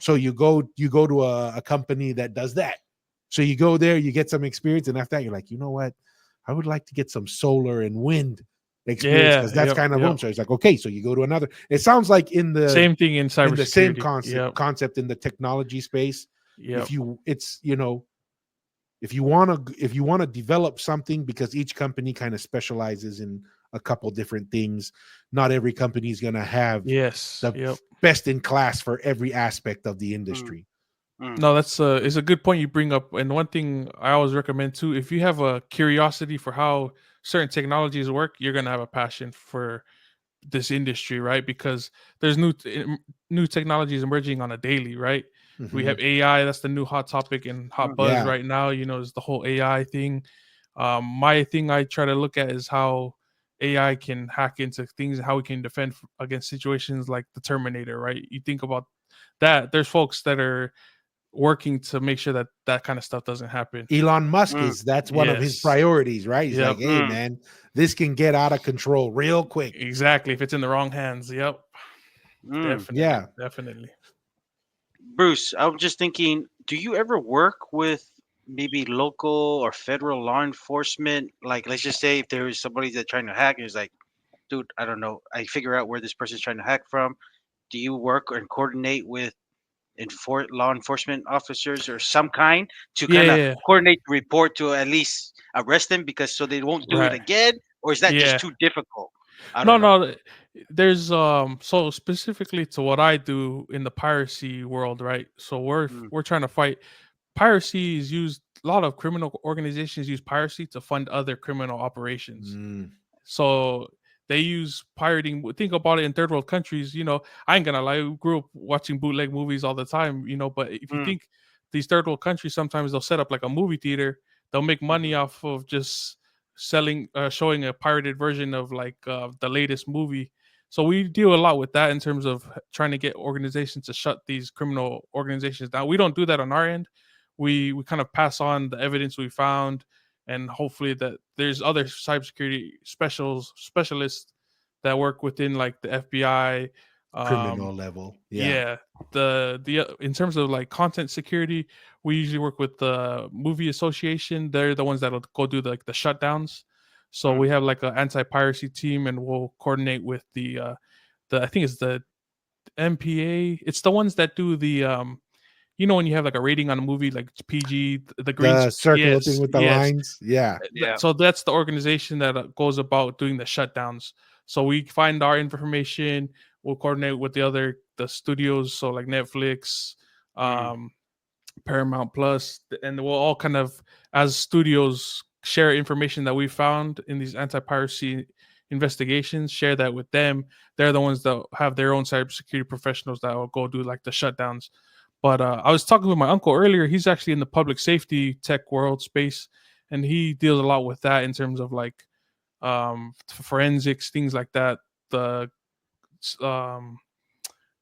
so you go to a company that does that. So you go there, you get some experience, and after that, you're like, you know what? I would like to get some solar and wind experience, Yeah. because that's Yep. kind of Yep. boom. So it's like, okay, so you go to another. It sounds like in the Same thing in same cybersecurity. Yep. concept in the technology space. Yep. If you want to develop something, because each company kind of specializes in a couple different things, not every company is going to have Yes. the Yep. best in class for every aspect of the mm, industry. mm, No, that's it's a good point you bring up. And one thing I always recommend too, if you have a curiosity for how certain technologies work, you're gonna have a passion for this industry, right? Because there's new technologies emerging on a daily, right? We have Mhm. AI, that's the new hot topic and hot mm, buzz Yeah, right now. Is the whole AI thing. My thing I try to look at is how AI can hack into things and how we can defend against situations like the Terminator, right? You think about that. There's folks that are working to make sure that that kind of stuff doesn't happen. Elon Musk mm, that's one of his Yes. priorities, right? He's like, Yep. hey mm. man, this can get out of control real quick. Exactly. If it's in the wrong hands. Yep. Mm. Definitely. Yeah. Definitely. Bruce, I was just thinking, do you ever work with maybe local or federal law enforcement? Like, let's just say if there is somebody that's trying to hack, and it's like, dude, I don't know. I figure out where this person's trying to hack from. Do you work and coordinate with law enforcement officers or some kind to Yeah. kind of Yeah. coordinate the report to at least arrest them because so they won't do it Right. again? Or is that just Yeah. too difficult? I No, don't know. no. There's so specifically to what I do in the piracy world, right? So Mm, we're trying to fight piracy is used a lot of criminal organizations use piracy to fund other criminal operations. Mm. So they use pirating. Think about it in third world countries. I ain't gonna lie. We grew up watching bootleg movies all the time. But if you mm, think these third world countries, sometimes they'll set up like a movie theater. They'll make money mhm, off of just selling, showing a pirated version of like the latest movie. So we deal a lot with that in terms of trying to get organizations to shut these criminal organizations down. We don't do that on our end. We kind of pass on the evidence we found, and hopefully that there's other cybersecurity specialists that work within like the FBI. Criminal Um, level. Yeah. yeah, the in terms of like content security, we usually work with the movie association. They're the ones that'll go do the shutdowns. So mm, we have like an anti-piracy team, and we'll coordinate with the I think it's the MPA. It's the ones that do the when you have like a rating on a movie like PG, the The circle thing yes, with the yes. lines. Yeah. yeah. So that's the organization that goes about doing the shutdowns. So we find our information, we'll coordinate with the studios, so like Netflix, Mm, um, Paramount Plus, and we'll all kind of, as studios, share information that we found in these anti-piracy investigations, share that with them. They're the ones that have their own cybersecurity professionals that will go do like the shutdowns. But I was talking with my uncle earlier. He's actually in the public safety tech world space, and he deals a lot with that in terms of like forensics, things like that. The um,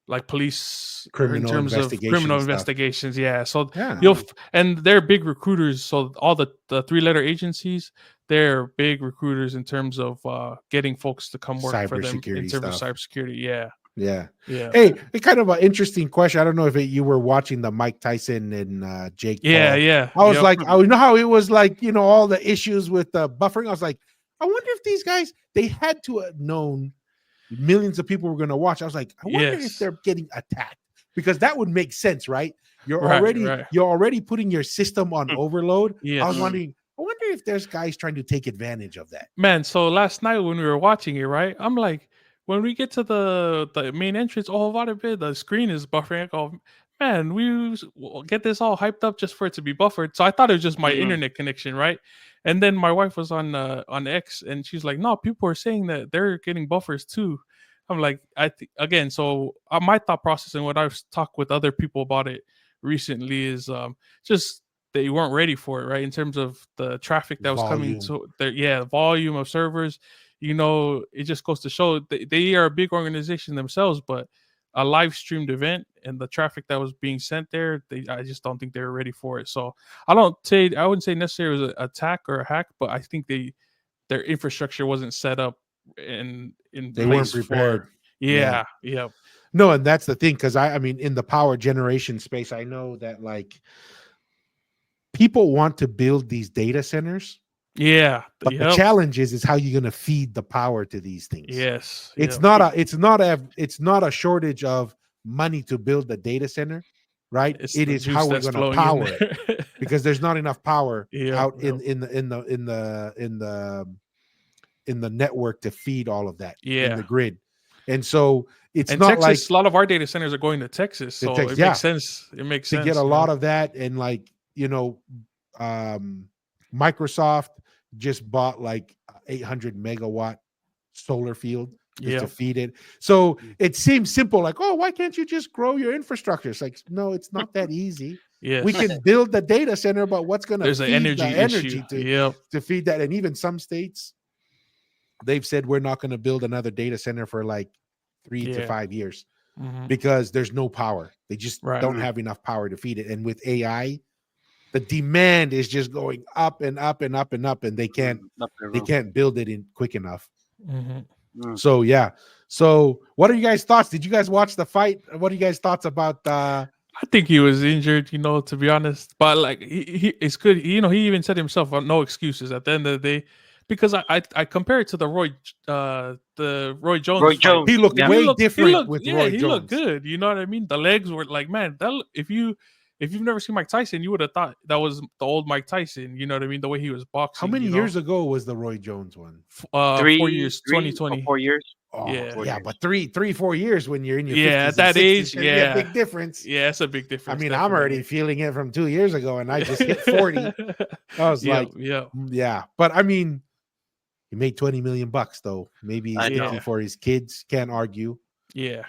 like police or in Criminal terms of investigation criminal stuff. investigations. Yeah. So Yeah. you'll and they're big recruiters. So all the three-letter agencies, they're big recruiters in terms of getting folks to come work for them in Cybersecurity terms of stuff. cybersecurity. Yeah. Yeah. Yeah. Hey, it kind of an interesting question. I don't know if you were watching the Mike Tyson and Jake Yeah. Paul. Yeah. I was Yep. like, I know how it was like, all the issues with the buffering. I was like, I wonder if these guys, they had to have known millions of people were going to watch. I was like, I wonder if Yes. they're getting attacked, because that would make sense, right? You're Right. already putting your system on overload. I was Yes. wondering, I wonder if there's guys trying to take advantage of that. Man, so last night when we were watching it, right? I'm like, when we get to the main entrance, oh, what a bit, the screen is buffering. I go, man, we'll get this all hyped up just for it to be buffered. So I thought it was just my internet connection, right? And then my wife was on X, and she's like, no, people are saying that they're getting buffers too. I'm like, again, so my thought process and what I've talked with other people about it recently is just they weren't ready for it, right? In terms of the traffic that was coming Volume. to volume of servers. It just goes to show they are a big organization themselves, but a live streamed event and the traffic that was being sent there, I just don't think they were ready for it. So I wouldn't say necessarily it was an attack or a hack, but I think their infrastructure wasn't set up in They weren't place prepared. for. Yeah. No, and that's the thing, because I mean, in the power generation space, I know that like people want to build these data centers, Yeah. but the challenge is how you're going to feed the power to these things. Yes. It's not a shortage of money to build the data center, right? It's It the is juice how we're that's going to flowing in power it, there. because there's not enough power out Yep. in the network to feed all of that in Yeah. the grid. And so it's And not Texas, like a lot of our data centers are going to Texas, so it makes sense. It makes to sense get a lot of that. And like, Microsoft just bought like 800 megawatt solar field just to feed it. So it seems simple, like, oh, why can't you just grow your infrastructure? It's like, no, it's not that easy. Yes. We can build the data center, but what's going to There's an feed the energy energy issue. to feed that? And even some states, they've said we're not going to build another data center for like 3 to 5 years because there's no power. They just don't have enough power to feed it. And with AI, the demand is just going up and up and up and up, and they can't build it in quick enough. So yeah. So what are you guys' thoughts? Did you guys watch the fight? What are you guys' thoughts about I think he was injured, to be honest. But like he it's good. He even said himself, no excuses at the end of the day. Because I compare it to the Roy Jones Roy fight. Jones. he looked Yeah. way different with Roy he Jones. looked good. You know what I mean? The legs were like, man, if you've never seen Mike Tyson, you would have thought that was the old Mike Tyson. You know what I mean? The way he was boxing. How many years ago was the Roy Jones one? 4 years, 2020. 4 years. Oh, Yeah. 4 years. But 4 years when you're in your 50s at that and 60s, age, can be a big difference. Yeah, it's a big difference. I mean, I'm already feeling it from 2 years ago, and I just hit 40. I was like, yeah. But I mean, he made $20 million though. Maybe he's thinking for his kids. Can't argue. Yeah.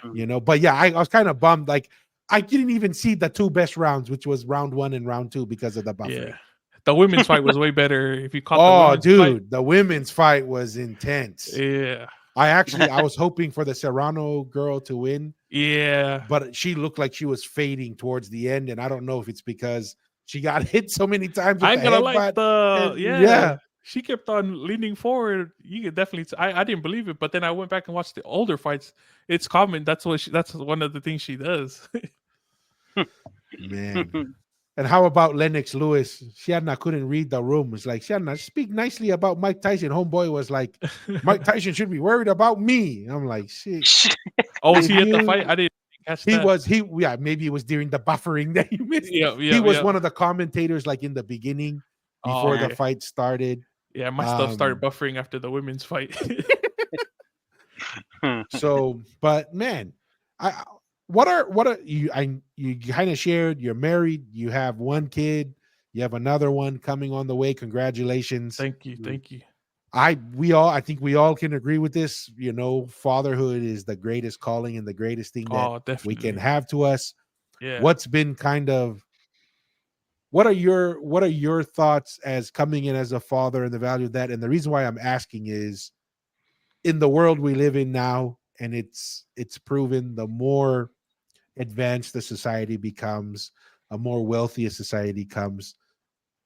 But yeah, I was kind of bummed. Like, I didn't even see the two best rounds, which was round 1 and round 2, because of the buffering. Yeah. The women's fight was way better. If you caught the women's fight was intense. Yeah. I was hoping for the Serrano girl to win. Yeah. But she looked like she was fading towards the end, and I don't know if it's because she got hit so many times with I ain't gonna like she kept on leaning forward. You could definitely. I didn't believe it, but then I went back and watched the older fights. It's common. That's one of the things she does. Man. And how about Lennox Lewis? Shanna couldn't read the room. It's like, Shanna, speak nicely about Mike Tyson. Homeboy was like, Mike Tyson should be worried about me. I'm like, shit. Oh, was he at the fight? I didn't catch that. Maybe it was during the buffering that you missed. He was one of the commentators, like in the beginning before the fight started. Yeah, my stuff started buffering after the women's fight. So, but man, what are you? You kind of shared. You're married. You have one kid. You have another one coming on the way. Congratulations! Thank you. I think we all can agree with this. Fatherhood is the greatest calling and the greatest thing that we can have to us. Yeah. What's been what are your thoughts as coming in as a father and the value of that? And the reason why I'm asking is, in the world we live in now, and it's proven, the more advanced the society becomes, a more wealthy a society comes,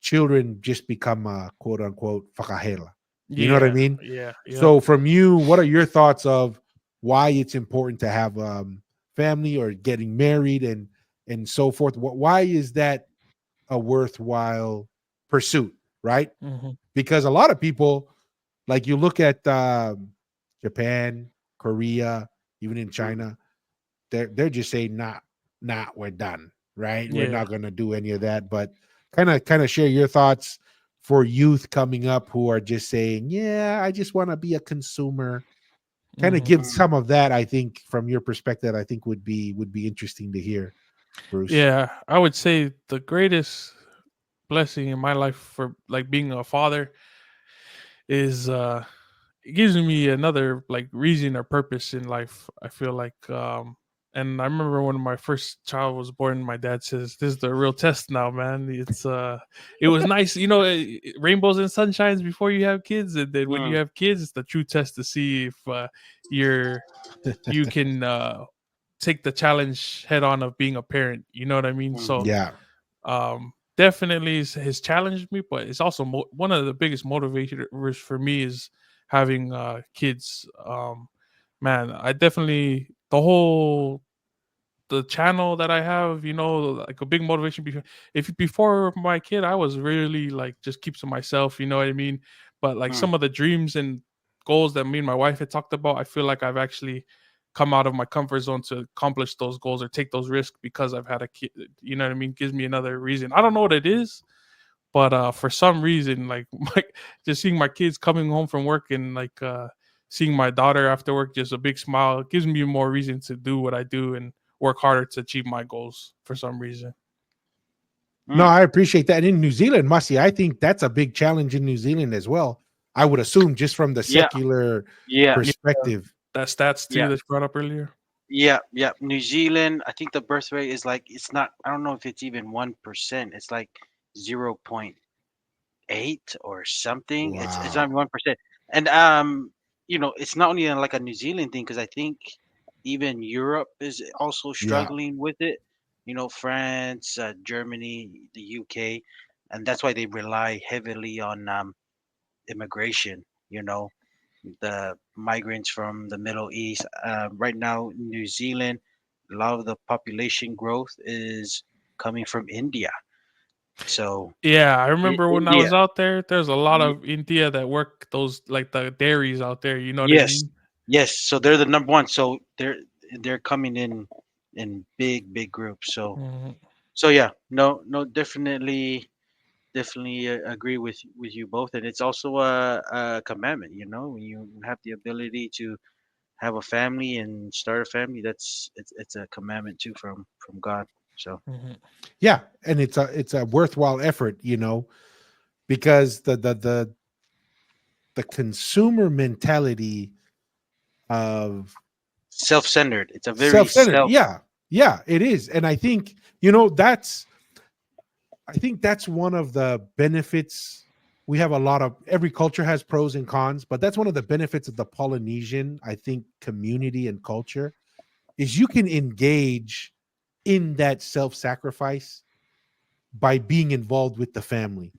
children just become a quote unquote fakahela. You know what I mean? Yeah. So from you, what are your thoughts of why it's important to have family or getting married and so forth. Why is that a worthwhile pursuit, right? Hmm. Because a lot of people, like you look at Japan, Korea, even in China, they're just saying, nah, we're done, right? We're Yeah. not gonna do any of that. But kind of share your thoughts for youth coming up who are just saying, yeah, I just want to be a consumer. Kind of Hmm. give some of that, I think, from your perspective, I think would be interesting to hear, Bruce. Yeah, I would say the greatest blessing in my life for like being a father is it gives me another like reason or purpose in life. I feel like and I remember when my first child was born, my dad says, "This is the real test now, man." It was nice, rainbows and sunshines before you have kids, and then when you Mm. have kids, it's the true test to see if you're you can take the challenge head on of being a parent. You know what I mean? So Mhm. Yeah. definitely has challenged me, but it's also one of the biggest motivators for me is having kids. Man, I definitely the channel that I have, like a big motivation. If before my kid, I was really like just keeps to myself, you know what I mean. But like Mm. some of the dreams and goals that me and my wife had talked about, I feel like I've actually come out of my comfort zone to accomplish those goals or take those risks because I've had a kid. You know what I mean? Gives me another reason. I don't know what it is, but for some reason, like just seeing my kids coming home from work and like seeing my daughter after work, just a big smile, it gives me more reason to do what I do and work harder to achieve my goals for some reason. No, Mm. I appreciate that. And in New Zealand, Masi, I think that's a big challenge in New Zealand as well. I would assume just from the Yeah. secular Yeah. Yeah, perspective. that stats too Yeah. that you brought up earlier. Yeah. Yeah. New Zealand, I think the birth rate is like it's not. I don't know if it's even 1%. It's like 0.8 or something. It's Wow. not 1%. And it's not only like a New Zealand thing because I think even Europe is also Yeah. struggling with it. France, Germany, the UK, and that's why they rely heavily on immigration. You know, the migrants from the Middle East. Right now, New Zealand, a lot of the population growth is coming from India. So Yeah, I remember when I India, was out there, there's a lot y- of India that work those like the dairies out there. You know what I yes, mean? yes. So they're the number one. So they're coming in big groups. So Mhm. so yeah, no, no, definitely agree with you both, and it's also a commandment. When you have the ability to have a family and start a family, it's a commandment too from God. So Mhm. Yeah. And it's a worthwhile effort, because the consumer mentality of self-centered. It's a very self-centered. self. Yeah. Yeah, it is. And I think that's one of the benefits. We have a lot of every culture has pros and cons, but that's one of the benefits of the Polynesian, I think, community and culture is you can engage in that self-sacrifice by being involved with the family,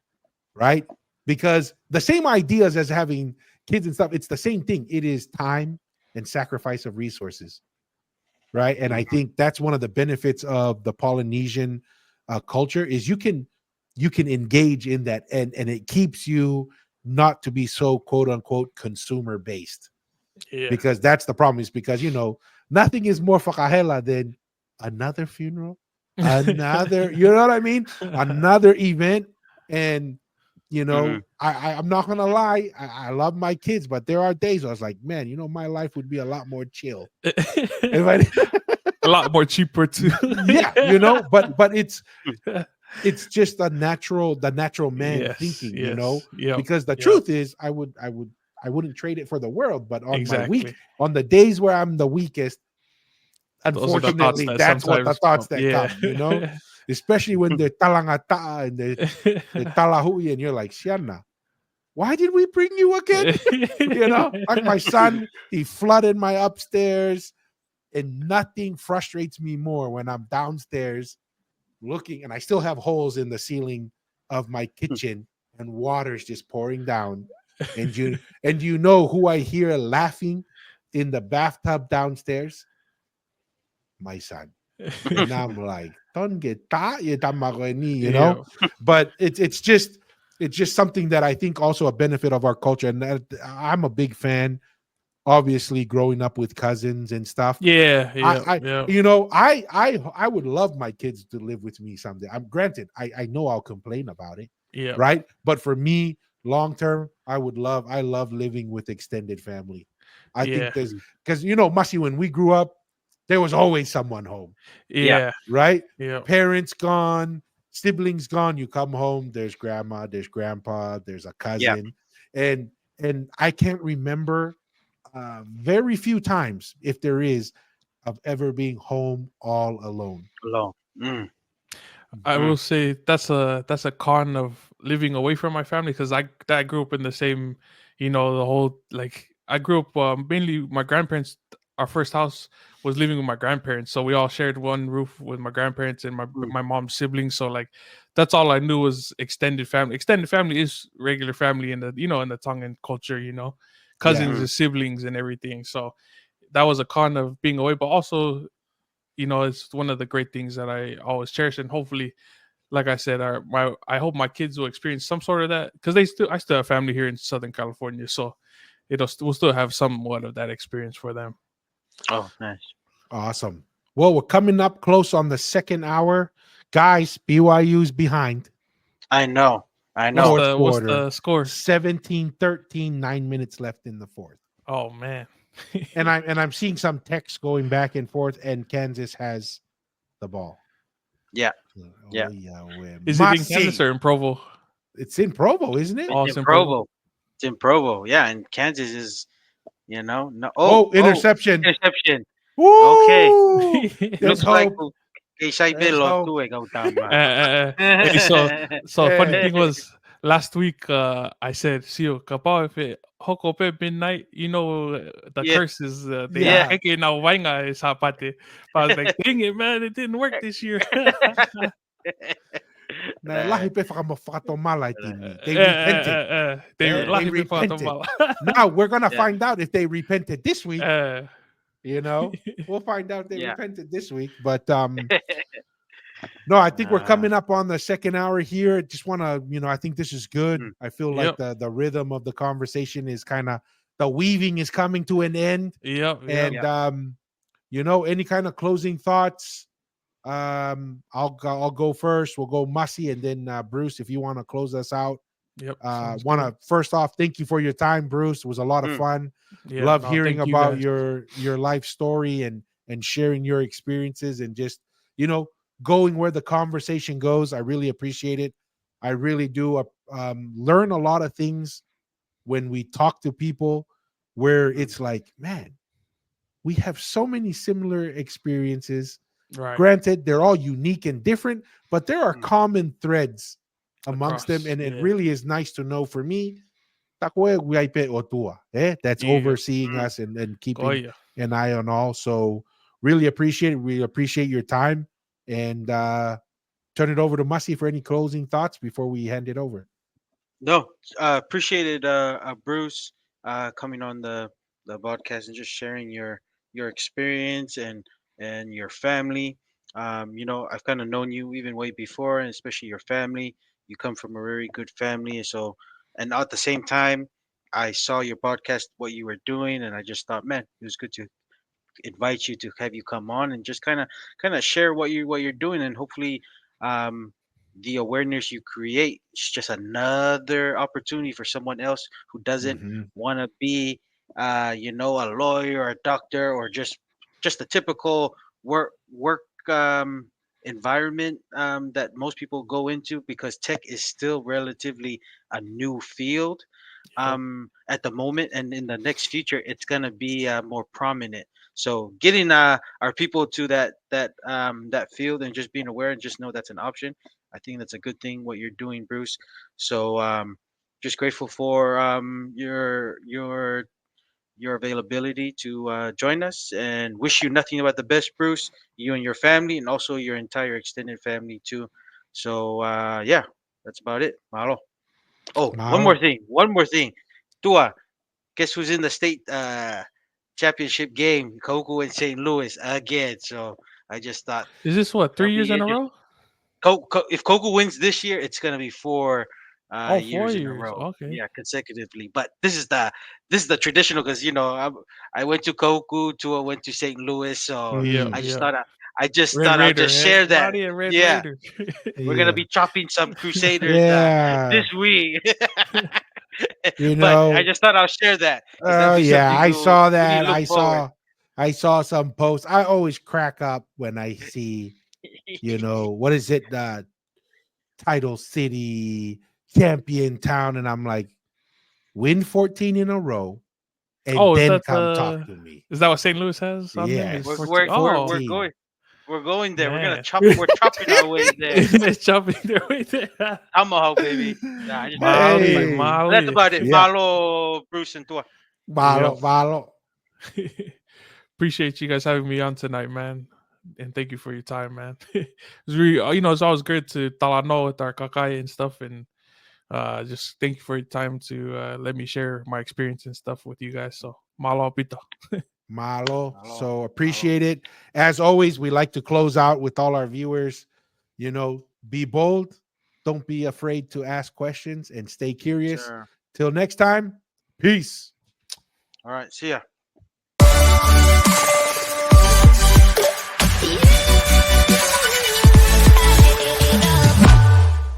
right? Because the same ideas as having kids and stuff, it's the same thing. It is time and sacrifice of resources, right? And I Mhm. think that's one of the benefits of the Polynesian culture is you can engage in that, and it keeps you not to be so quote unquote consumer based, Yeah. because that's the problem, is because nothing is more fakahela than another funeral, another, you know what I mean, another event. And Mhm. I'm not gonna lie, I love my kids, but there are days I was like, man, my life would be a lot more chill if I A lot more cheaper too. yeah, but it's just the natural man Yes, thinking, yes. Yep. because the Yep. truth is I wouldn't trade it for the world, but Exactly. on the days where I'm the weekest, Those are the thoughts unfortunately that that's what the sometimes thoughts come. that Yeah. come, especially when they're talangata and they're talahui, and you're like, Shiana, why did we bring you again? Like my son, he flooded my upstairs, and nothing frustrates me more when I'm downstairs looking and I still have holes in the ceiling of my kitchen and water's just pouring down. And you know who I hear laughing in the bathtub downstairs, my son. And I'm like, "Don't get that, you know." Yeah. But it's just something that I think also a benefit of our culture, and that I'm a big fan. Obviously, growing up with cousins and stuff, Yeah. Yeah. I Yeah. I would love my kids to live with me someday. I'm granted, I know I'll complain about it, Yeah. right? But for me, long term, I love living with extended family. I think Yeah. there's because Mushy, when we grew up, there was always someone home, Yeah. Yeah. right? Yeah. Parents gone, siblings gone. You come home, there's grandma, there's grandpa, there's a Yeah. cousin, and I can't remember very few times, if there is, of ever being home all alone. Alone. Mm. I Mm. will say that's a con of living away from my family because I grew up in the same, the whole like I grew up mainly my grandparents. Our first house was living with my grandparents, so we all shared one roof with my grandparents and my Mm. my mom's siblings. So like that's all I knew was extended family. Extended family is regular family in the in the Tongan culture. Yeah. Cousins and siblings and everything. So that was a con of being away, but also it's one of the great things that I always cherish, and hopefully, like I said, I hope my kids will experience some sort of that because I still have family here in Southern California, so we'll still have somewhat of that experience for them. Oh, nice. Awesome. Well, we're coming up close on the second hour. Guys, BYU's behind. I know. I What's know. Fourth the what's quarter, the score? 17-13, 9 minutes left in the fourth. Oh man, And I'm seeing some text going back and forth, and Kansas has the ball. Yeah. Oh, Yeah. yeah, we're is it in Kansas must. or in Provo? It's in Provo, isn't it? It's Oh, in it's in Provo. Provo. It's in Provo. Yeah, and Kansas is, no. Oh, Oh, interception. interception. Okay. Woo! There's Looks like hope. kay Shai There's Bilo hope. to ikaw tama. Hey, so funny Eh, thing was last week I said, "Sio, kapaw if it hokope midnight, the Yeah. curse is the Yeah. yeah. keke na wainga is hapate." But I was like, "Dang it, man, it didn't work this year." Na lahi pe whakamofatomala Eh, tini. They repented. They They lahi pe repented. whakatamala. Now we're gonna Yeah. find out if they repented this week. Eh, We'll find out if they Yeah. repented this week. But no, I think we're coming up on the second hour here. Just want to, I think this is good. Mm. I feel like Yep. the rhythm of the conversation is kind of the weaving is coming to an end. Yep. And any kind of closing thoughts. I'll go first. We'll go Mussy, and then Bruce, if you want to close us out. Yep. Want to first off thank you for your time, Bruce. It was a lot of Mm. fun. Yeah, Love no, hearing thank you about guys. your life story and sharing your experiences and just going where the conversation goes. I really appreciate it. I really do learn a lot of things when we talk to people where it's like, man, we have so many similar experiences. Right. Granted, they're all unique and different, but there are Mm. common threads amongst them, Across, and it yeah. really is nice to know. For me, Takwe Guiaipe Otua, that's Yeah. overseeing Mm. us and keeping Goya. an eye on all. So really appreciate it. We appreciate your time, and turn it over to Mussy for any closing thoughts before we hand it over. No, appreciated Bruce coming on the podcast and just sharing your experience and your family. I've kind of known you even way before, and especially your family. You come from a very good family, and at the same time, I saw your podcast, what you were doing, and I just thought, man, it was good to invite you to have you come on and just kind of share what you're doing, and hopefully um the awareness you create is just another opportunity for someone else who doesn't Mhm. want to be a lawyer or a doctor or just a typical work environment that most people go into, because tech is still relatively a new field Yep. at the moment, and in the next future it's going to be more prominent. So getting our people to that field and just being aware and just know that's an option, I think that's a good thing what you're doing, Bruce. So just grateful for your availability to join us, and wish you nothing but the best, Bruce, you and your family, and also your entire extended family too. So yeah, that's about it. Mahalo. Oh, one more Mahalo. thing. One more thing. Tua, guess who's in the state championship game, Koku and St. Louis again. So I just thought Is this what, 3 that'll years be in a interesting. row? If Koku wins this year, it's gonna be 4 Oh, 4 years in a years. row. Okay. Yeah, consecutively. But this is the traditional because I went to Koku, Tua went to St. Louis, so Yeah, I just yeah. thought Red I'll Raider, just man. share that. Body and Red Yeah, Raider. we're gonna Yeah. be chopping some Crusaders Yeah. this week. You But I know. just thought I'll share that because that'll Oh be yeah, something I to saw really that. look forward. I saw some posts. I always crack up when I see, what is it? Title City, champion town, and I'm like, win 14 in a row, and Oh, then come talk to me. is that what St. Louis has on there? Yes. Is We're 14? we're, we're, Oh, we're 14. going. We're going there. We're man. chopping our way there. They're chopping their way there. Tomahawk, baby. Yeah, I just Molly, Hey, but that's Molly. about it. yeah, Malo, Bruce, and Tua. malo, malo. Appreciate you guys having me on tonight, man. And thank you for your time, man. It's really, it's always good to talano with our kakai and stuff. And just thank you for your time to let me share my experience and stuff with you guys. So, malo pito. Malo. Malo, So appreciate it. As always, we like to close out with all our viewers. Be bold. Don't be afraid to ask questions and stay curious. Sure. Till next time, peace. All right. See ya.